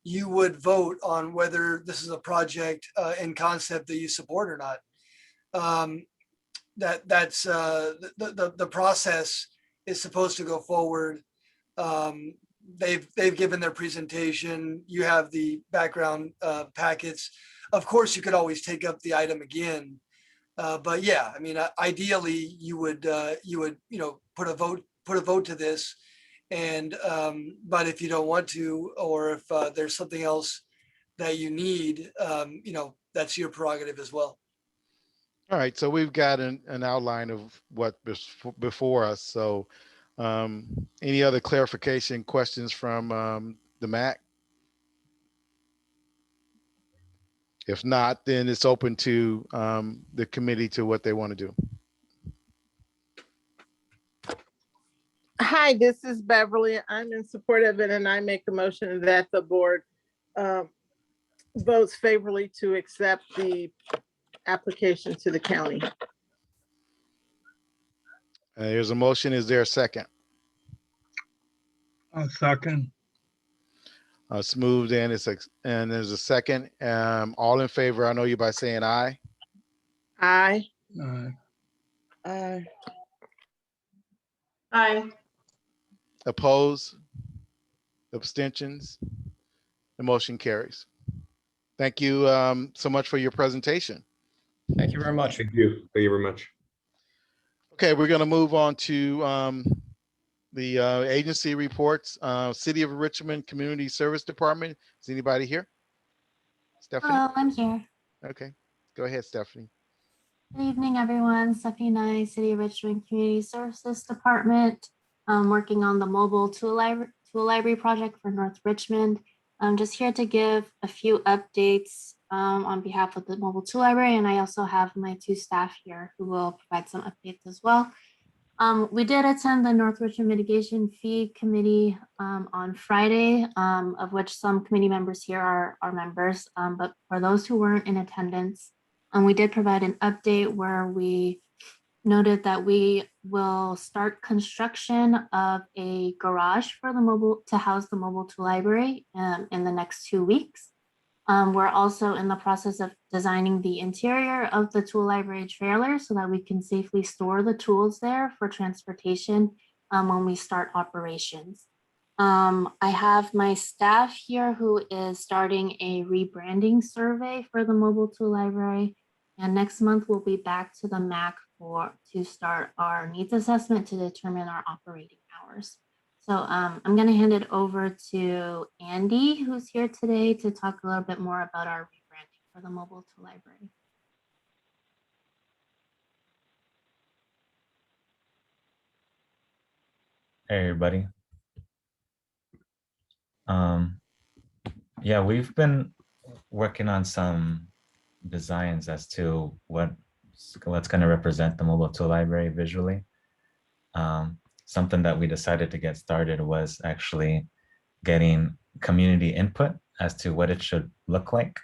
you would vote on whether this is a project in concept that you support or not. That's the process is supposed to go forward. They've given their presentation. You have the background packets. Of course, you could always take up the item again. But yeah, ideally you would put a vote to this, and but if you don't want to, or if there's something else that you need, that's your prerogative as well. All right, so we've got an outline of what before us. So any other clarification questions from the MAC? If not, then it's open to the committee to what they want to do. Hi, this is Beverly. I'm in support of it, and I make the motion that the board votes favorably to accept the application to the county. There's a motion. Is there a second? A second. It's moved and there's a second. All in favor, I know you by saying aye. Aye. Aye. Aye. Oppose? Abstentions? The motion carries. Thank you so much for your presentation. Thank you very much. Thank you. Thank you very much. Okay, we're going to move on to the agency reports. City of Richmond Community Service Department. Is anybody here? Stephanie? Hello, I'm here. Okay, go ahead, Stephanie. Good evening, everyone. Stephanie Nye, City of Richmond Community Services Department. Working on the mobile tool tool library project for North Richmond. I'm just here to give a few updates on behalf of the mobile tool library, and I also have my 2 staff here who will provide some updates as well. We did attend the North Richmond Mitigation Fee Committee on Friday, of which some committee members here are members, but for those who weren't in attendance, we did provide an update where we noted that we will start construction of a garage for the mobile to house the mobile tool library in the next 2 weeks. We're also in the process of designing the interior of the tool library trailer so that we can safely store the tools there for transportation when we start operations. I have my staff here who is starting a rebranding survey for the mobile tool library. And next month we'll be back to the MAC to start our needs assessment to determine our operating hours. So I'm going to hand it over to Andy, who's here today to talk a little bit more about our rebranding for the mobile tool library. Hey, everybody. Yeah, we've been working on some designs as to what's going to represent the mobile tool library visually. Something that we decided to get started was actually getting community input as to what it should look like,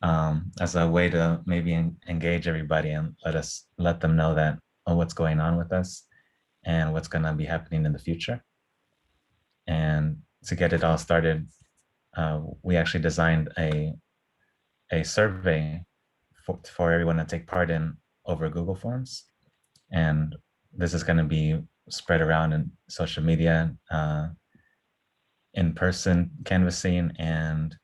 as a way to maybe engage everybody and let them know that what's going on with us and what's going to be happening in the future. And to get it all started, we actually designed a survey for everyone to take part in over Google Forms. And this is going to be spread around in social media, in-person canvassing, and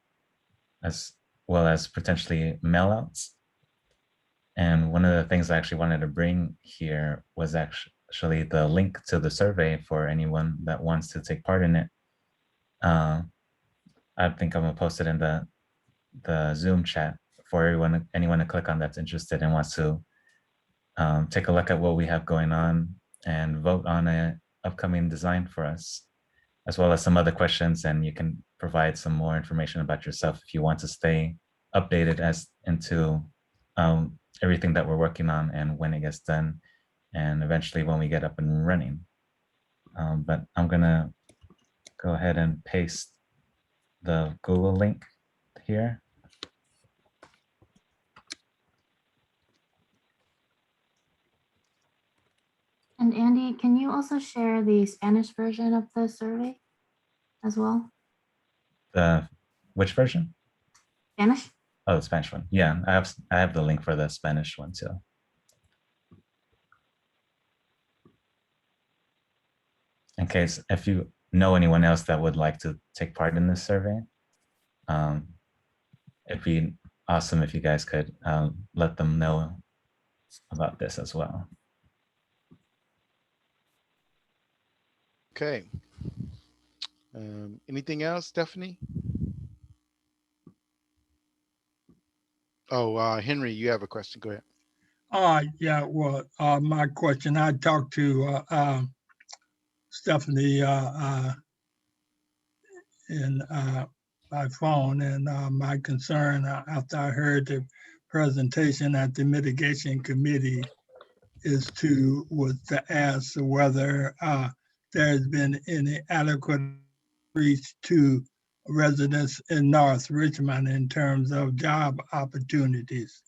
as well as potentially mail-outs. And one of the things I actually wanted to bring here was actually the link to the survey for anyone that wants to take part in it. I think I'm gonna post it in the Zoom chat for anyone to click on that's interested and wants to take a look at what we have going on and vote on an upcoming design for us, as well as some other questions. And you can provide some more information about yourself if you want to stay updated as into everything that we're working on and when it gets done, and eventually when we get up and running. But I'm gonna go ahead and paste the Google link here. And Andy, can you also share the Spanish version of the survey as well? Which version? Spanish? Oh, the Spanish one. Yeah, I have the link for the Spanish one too. In case if you know anyone else that would like to take part in this survey, it'd be awesome if you guys could let them know about this as well. Okay. Anything else, Stephanie? Oh, Henry, you have a question. Go ahead. Yeah, well, my question, I talked to Stephanie in by phone, and my concern after I heard the presentation at the mitigation committee was to ask whether there's been any adequate reach to residents in North Richmond in terms of job opportunities,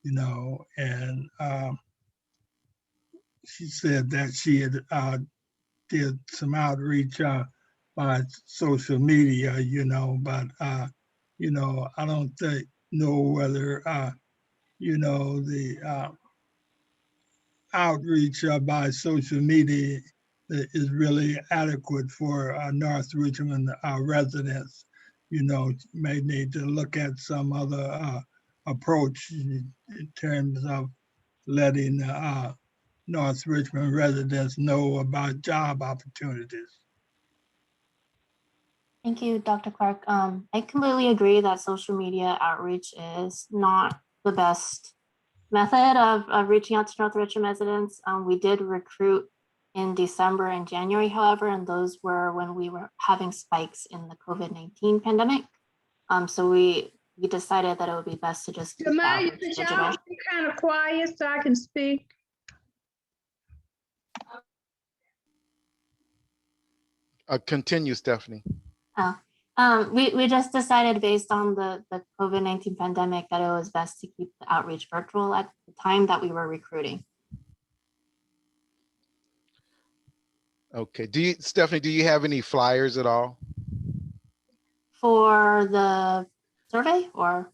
and she said that she had did some outreach by social media, but I don't know whether the outreach by social media is really adequate for North Richmond residents. May need to look at some other approach in terms of letting North Richmond residents know about job opportunities. Thank you, Dr. Clark. I completely agree that social media outreach is not the best method of reaching out to North Richmond residents. We did recruit in December and January, however, and those were when we were having spikes in the COVID-19 pandemic. So we decided that it would be best to just keep the Jemima, outreach could y'all digital. be kind of quiet so I can speak? Continue, Stephanie. We just decided based on the COVID-19 pandemic that it was best to keep the outreach virtual at the time that we were recruiting. Okay. Stephanie, do you have any flyers at all? For the survey or?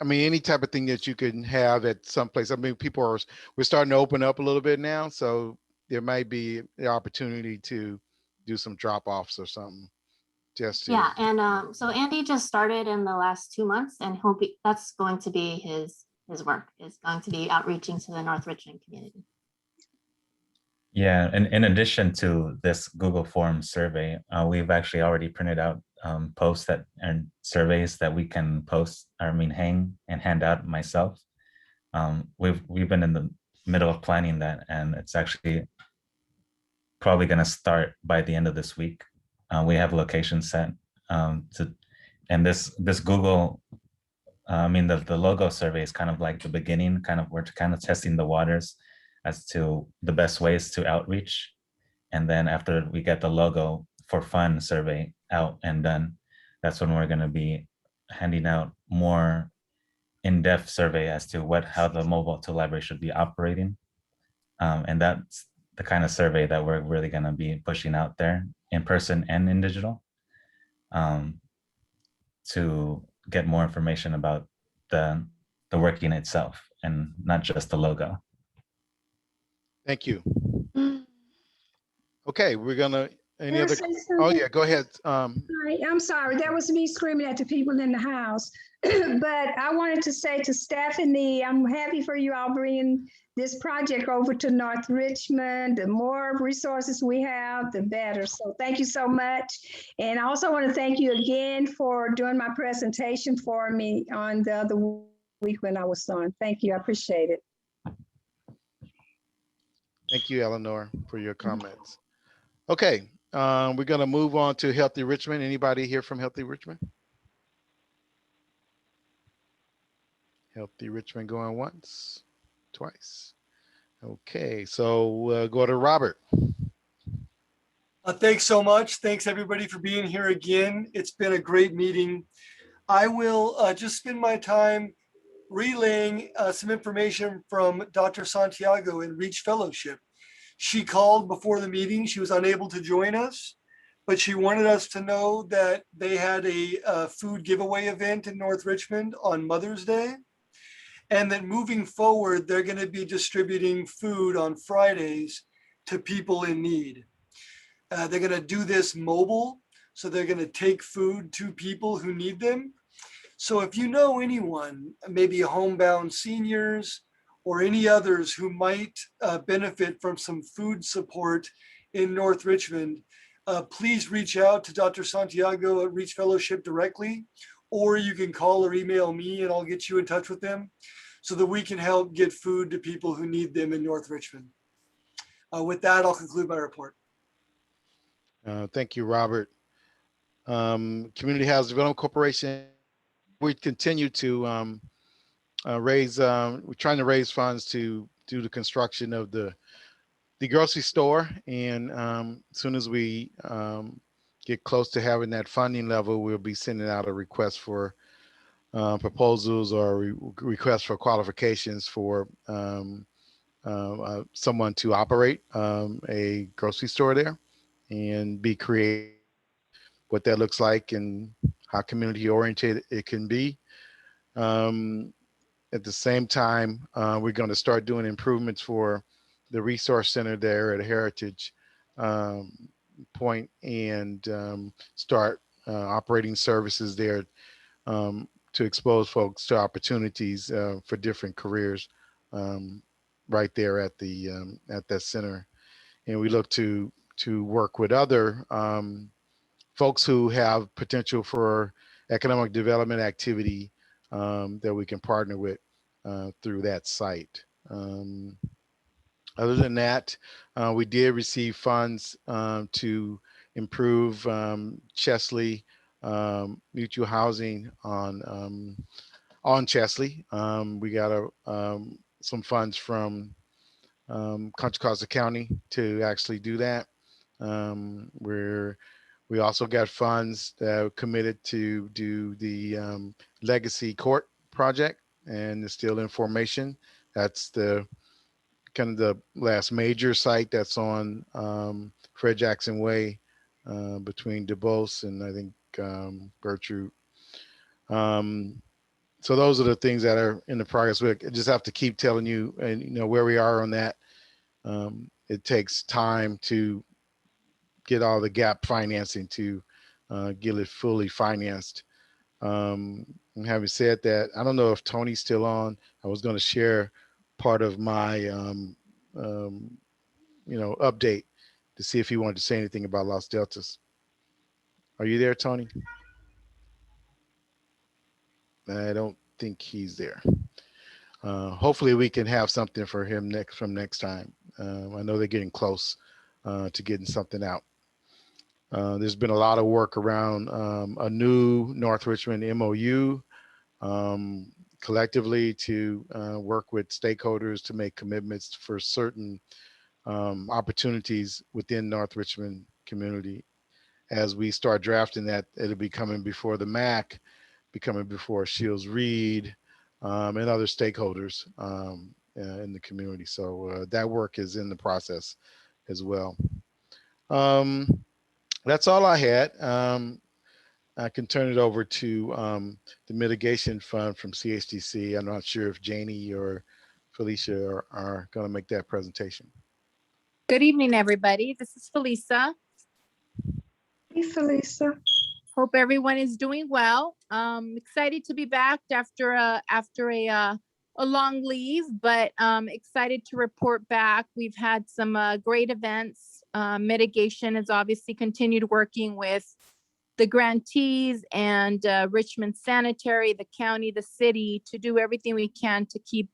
Any type of thing that you can have at some place. I mean, we're starting to open up a little bit now, so there might be the opportunity to do some drop-offs or something. Yeah, and so Andy just started in the last 2 months, and that's going to be his work, is going to be outreaching to the North Richmond community. Yeah, and in addition to this Google Forms survey, we've actually already printed out posts and surveys that we can hang and hand out myself. We've been in the middle of planning that, and it's actually probably going to start by the end of this week. We have locations set and this Google, the logo survey is kind of like the beginning, we're kind of testing the waters as to the best ways to outreach. And then after we get the logo for fun survey out and done, that's when we're going to be handing out more in-depth survey as to how the mobile tool library should be operating. And that's the kind of survey that we're really going to be pushing out there in person and in digital, to get more information about the working itself and not just the logo. Thank you. Okay, we're gonna, Can I say oh something? yeah, go ahead. Hi, I'm sorry, that was me screaming at the people in the house. But I wanted to say to Stephanie, I'm happy for you all bringing this project over to North Richmond. The more resources we have, the better. So thank you so much. And I also want to thank you again for doing my presentation for me on the other week when I was on. Thank you, I appreciate it. Thank you, Eleanor, for your comments. Okay, we're gonna move on to Healthy Richmond. Anybody here from Healthy Richmond? Healthy Richmond going once, twice. Okay, so we'll go to Robert. Thanks so much. Thanks everybody for being here again. It's been a great meeting. I will just spend my time relaying some information from Dr. Santiago in Reach Fellowship. She called before the meeting. She was unable to join us, but she wanted us to know that they had a food giveaway event in North Richmond on Mother's Day, and that moving forward, they're going to be distributing food on Fridays to people in need. They're going to do this mobile, so they're going to take food to people who need them. So if you know anyone, maybe homebound seniors or any others who might benefit from some food support in North Richmond, please reach out to Dr. Santiago at Reach Fellowship directly, or you can call or email me and I'll get you in touch with them so that we can help get food to people who need them in North Richmond. With that, I'll conclude my report. Thank you, Robert. Community Housing Development Corporation, we continue to we're trying to raise funds to do the construction of the grocery store. And as soon as we get close to having that funding level, we'll be sending out a request for proposals or requests for qualifications for someone to operate a grocery store there and be creative what that looks like and how community oriented it can be. At the same time, we're going to start doing improvements for the resource center there at Heritage Point and start operating services there to expose folks to opportunities for different careers right there at that center. And we look to work with other folks who have potential for economic development activity that we can partner with through that site. Other than that, we did receive funds to improve Chesley Mutual Housing on Chesley. We got some funds from Contra Costa County to actually do that. We also got funds that were committed to do the Legacy Court project, and it's still in formation. That's the kind of the last major site that's on Fred Jackson Way between DuBose and I think Gertrude. So those are the things that are in the progress. We just have to keep telling you, and you know where we are on that. It takes time to get all the gap financing to get it fully financed. And having said that, I don't know if Tony's still on. I was going to share part of my update to see if he wanted to say anything about Los Deltas. Are you there, Tony? I don't think he's there. Hopefully we can have something for him next time. I know they're getting close to getting something out. There's been a lot of work around a new North Richmond MOU collectively to work with stakeholders to make commitments for certain opportunities within North Richmond community. As we start drafting that, it'll be coming before the MAC, be coming before Shields Reed, and other stakeholders in the community. So that work is in the process as well. That's all I had. I can turn it over to the mitigation fund from CHDC. I'm not sure if Janie or Felicia are going to make that presentation. Good evening, everybody. This is Felisa. Hey, Felisa. Hope everyone is doing well. Excited to be back after a long leave, but excited to report back. We've had some great events. Mitigation has obviously continued working with the grantees and Richmond Sanitary, the county, the city, to do everything we can to keep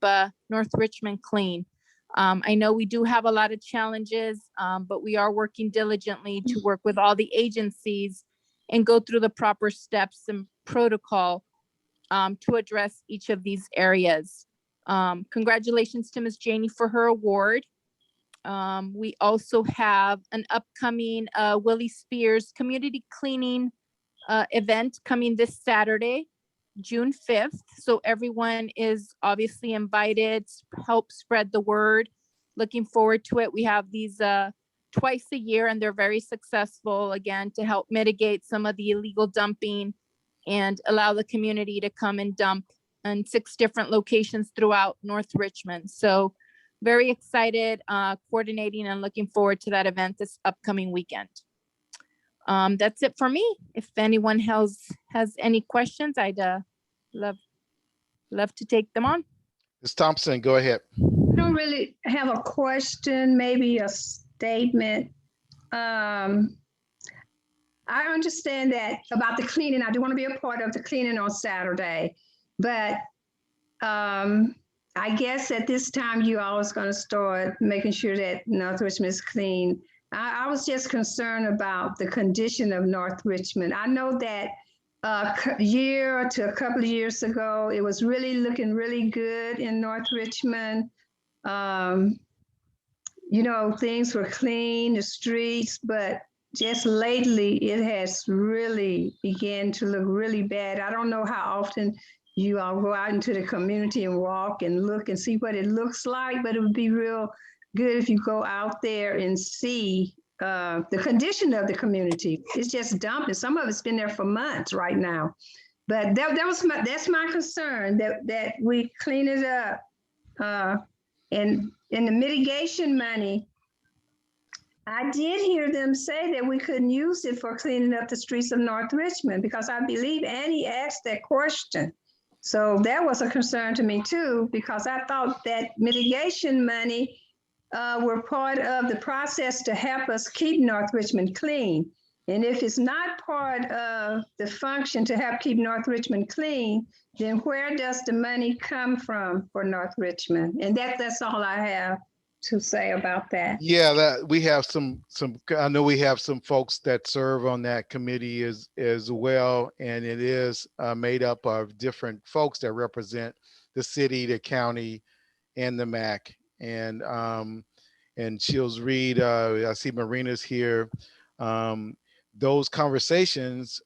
North Richmond clean. I know we do have a lot of challenges, but we are working diligently to work with all the agencies and go through the proper steps and protocol to address each of these areas. Congratulations to Ms. Janie for her award. We also have an upcoming Willie Spears community cleaning event coming this Saturday, June 5th. So everyone is obviously invited, help spread the word. Looking forward to it. We have these twice a year and they're very successful, again, to help mitigate some of the illegal dumping and allow the community to come and dump in 6 different locations throughout North Richmond. So very excited, coordinating and looking forward to that event this upcoming weekend. That's it for me. If anyone else has any questions, I'd love to take them on. Ms. Thompson, go ahead. I don't really have a question, maybe a statement. I understand that about the cleaning. I do want to be a part of the cleaning on Saturday, but I guess at this time you always going to start making sure that North Richmond is clean. I was just concerned about the condition of North Richmond. I know that a year to a couple of years ago, it was really looking really good in North Richmond. You know, things were clean, the streets, but just lately it has really began to look really bad. I don't know how often you all go out into the community and walk and look and see what it looks like, but it would be real good if you go out there and see the condition of the community. It's just dumping. Some of it's been there for months right now. But that's my concern, that we clean it up. And in the mitigation money, I did hear them say that we couldn't use it for cleaning up the streets of North Richmond, because I believe Annie asked that question. So that was a concern to me too, because I thought that mitigation money were part of the process to help us keep North Richmond clean. And if it's not part of the function to help keep North Richmond clean, then where does the money come from for North Richmond? And that's all I have. to say about that? Yeah, that we have I know we have some folks that serve on that committee as well. And it is made up of different folks that represent the city, the county, and the MAC. And Shields Reed, I see Marina's here. Those conversations,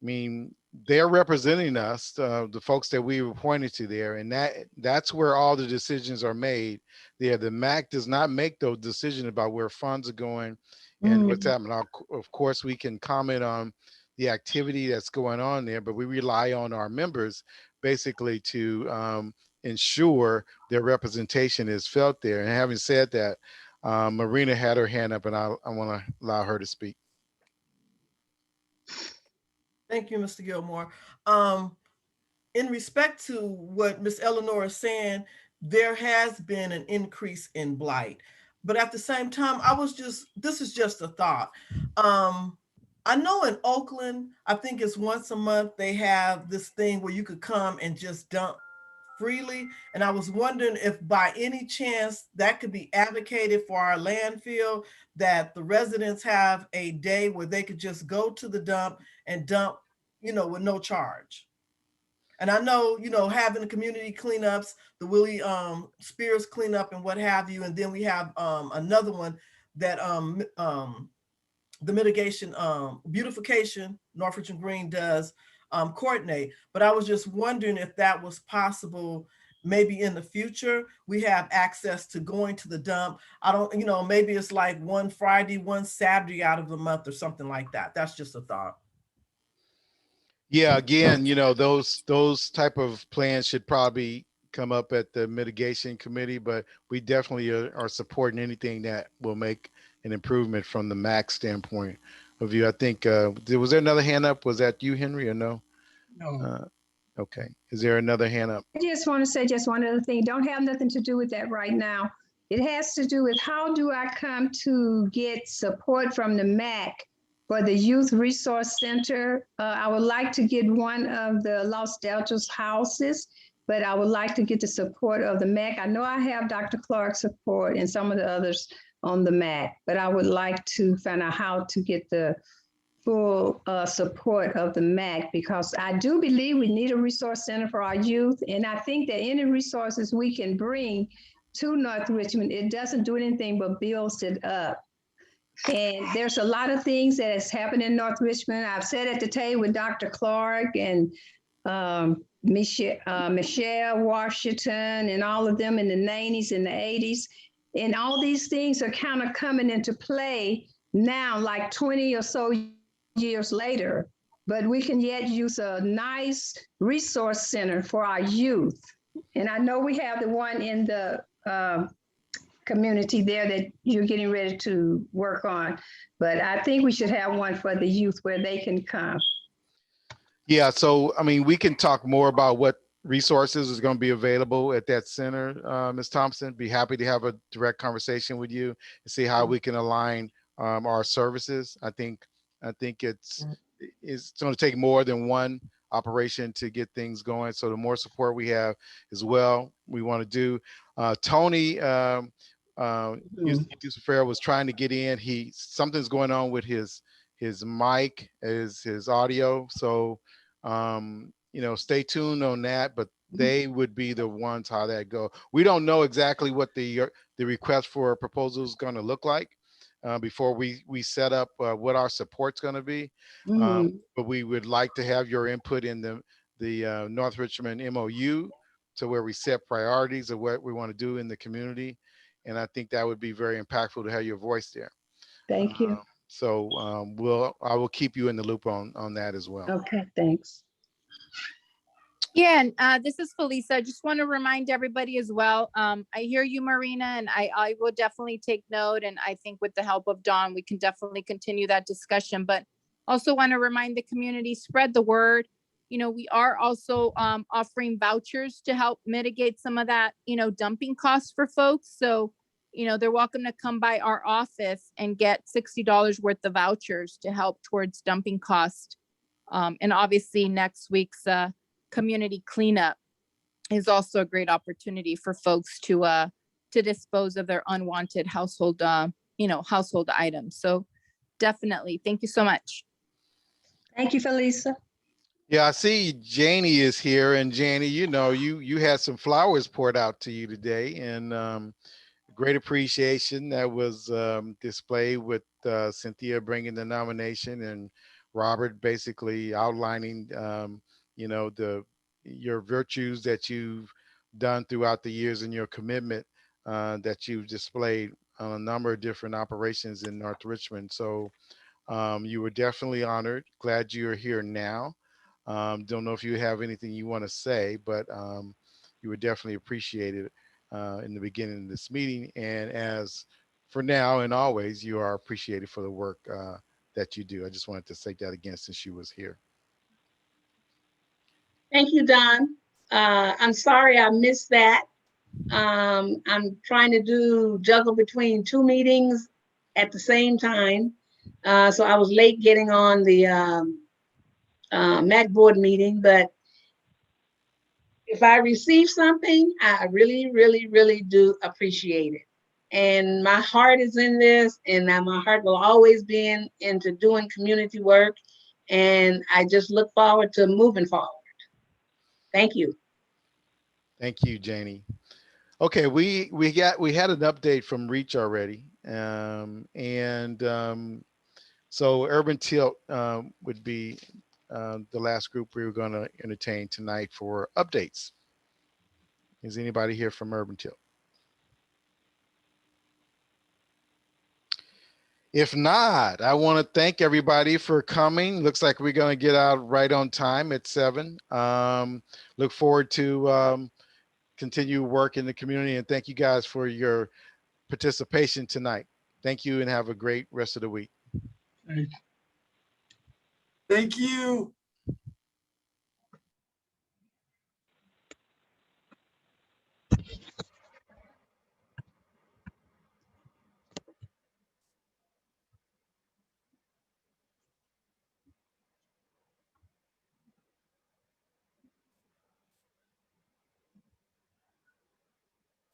I mean, they're representing us, the folks that we were pointed to there, and that's where all the decisions are made there. The MAC does not make those decisions about where funds are going and what's happening. Of course, we can comment on the activity that's going on there, but we rely on our members basically to ensure their representation is felt there. And having said that, Marina had her hand up, and I want to allow her to speak. Thank you, Mr. Gilmore. In respect to what Ms. Eleanor is saying, there has been an increase in blight. But at the same time, this is just a thought. I know in Oakland, I think it's once a month, they have this thing where you could come and just dump freely. And I was wondering if by any chance that could be advocated for our landfill, that the residents have a day where they could just go to the dump and dump, with no charge. And I know, having the community cleanups, the Willie Spears cleanup and what have you. And then we have another one that the mitigation, beautification, Northridge and Green does coordinate. But I was just wondering if that was possible. Maybe in the future, we have access to going to the dump. I don't, maybe it's like one Friday, one Saturday out of the month or something like that. That's just a thought. Yeah, again, those type of plans should probably come up at the mitigation committee, but we definitely are supporting anything that will make an improvement from the MAC standpoint of view. I think, was there another hand up? Was that you, Henry, or no? No. Okay. Is there another hand up? I just want to say just one other thing. Don't have nothing to do with that right now. It has to do with how do I come to get support from the MAC for the Youth Resource Center. I would like to get one of the Los Deltas houses, but I would like to get the support of the MAC. I know I have Dr. Clark's support and some of the others on the MAC, but I would like to find out how to get the full support of the MAC, because I do believe we need a resource center for our youth. And I think that any resources we can bring to North Richmond, it doesn't do anything but builds it up. And there's a lot of things that has happened in North Richmond. I've sat at the table with Dr. Clark and Michelle Washington and all of them in the 90s and the 80s. And all these things are kind of coming into play now, like 20 or so years later. But we can yet use a nice resource center for our youth. And I know we have the one in the community there that you're getting ready to work on, but I think we should have one for the youth where they can come. Yeah, so I mean, we can talk more about what resources is going to be available at that center, Ms. Thompson. Be happy to have a direct conversation with you and see how we can align our services. I think it's going to take more than one operation to get things going. So the more support we have as well, we want to do. Tony Farrell was trying to get in. Something's going on with his mic, his audio. So stay tuned on that, but they would be the ones how that go. We don't know exactly what the request for a proposal is going to look like before we set up what our support's going to be. But we would like to have your input in the North Richmond MOU, to where we set priorities of what we want to do in the community. And I think that would be very impactful to have your voice there. Thank you. So I will keep you in the loop on that as well. Okay, thanks. Yeah, and this is Felisa. I just want to remind everybody as well. I hear you, Marina, and I will definitely take note. And I think with the help of Dawn, we can definitely continue that discussion. But also want to remind the community, spread the word. We are also offering vouchers to help mitigate some of that, dumping costs for folks. So, they're welcome to come by our office and get $60 worth of vouchers to help towards dumping cost. And obviously next week's community cleanup is also a great opportunity for folks to to dispose of their unwanted household, household items. So definitely, thank you so much. Thank you, Felisa. Yeah, I see Janie is here, and Janie, you had some flowers poured out to you today, and great appreciation that was displayed with Cynthia bringing the nomination and Robert basically outlining, your virtues that you've done throughout the years and your commitment that you've displayed on a number of different operations in North Richmond. So you were definitely honored. Glad you're here now. Don't know if you have anything you want to say, but you were definitely appreciated in the beginning of this meeting. And as for now and always, you are appreciated for the work that you do. I just wanted to say that again since you was here. Thank you, Don. I'm sorry I missed that. I'm trying to juggle between 2 meetings at the same time. So I was late getting on the MAC board meeting, but if I receive something, I really, really, really do appreciate it. And my heart is in this, and my heart will always be into doing community work. And I just look forward to moving forward. Thank you. Thank you, Janie. Okay, we had an update from Reach already, so Urban Tilt would be the last group we were going to entertain tonight for updates. Is anybody here from Urban Tilt? If not, I want to thank everybody for coming. Looks like we're going to get out right on time at 7. Look forward to continue work in the community, and thank you guys for your participation tonight. Thank you and have a great rest of the week. Thank you.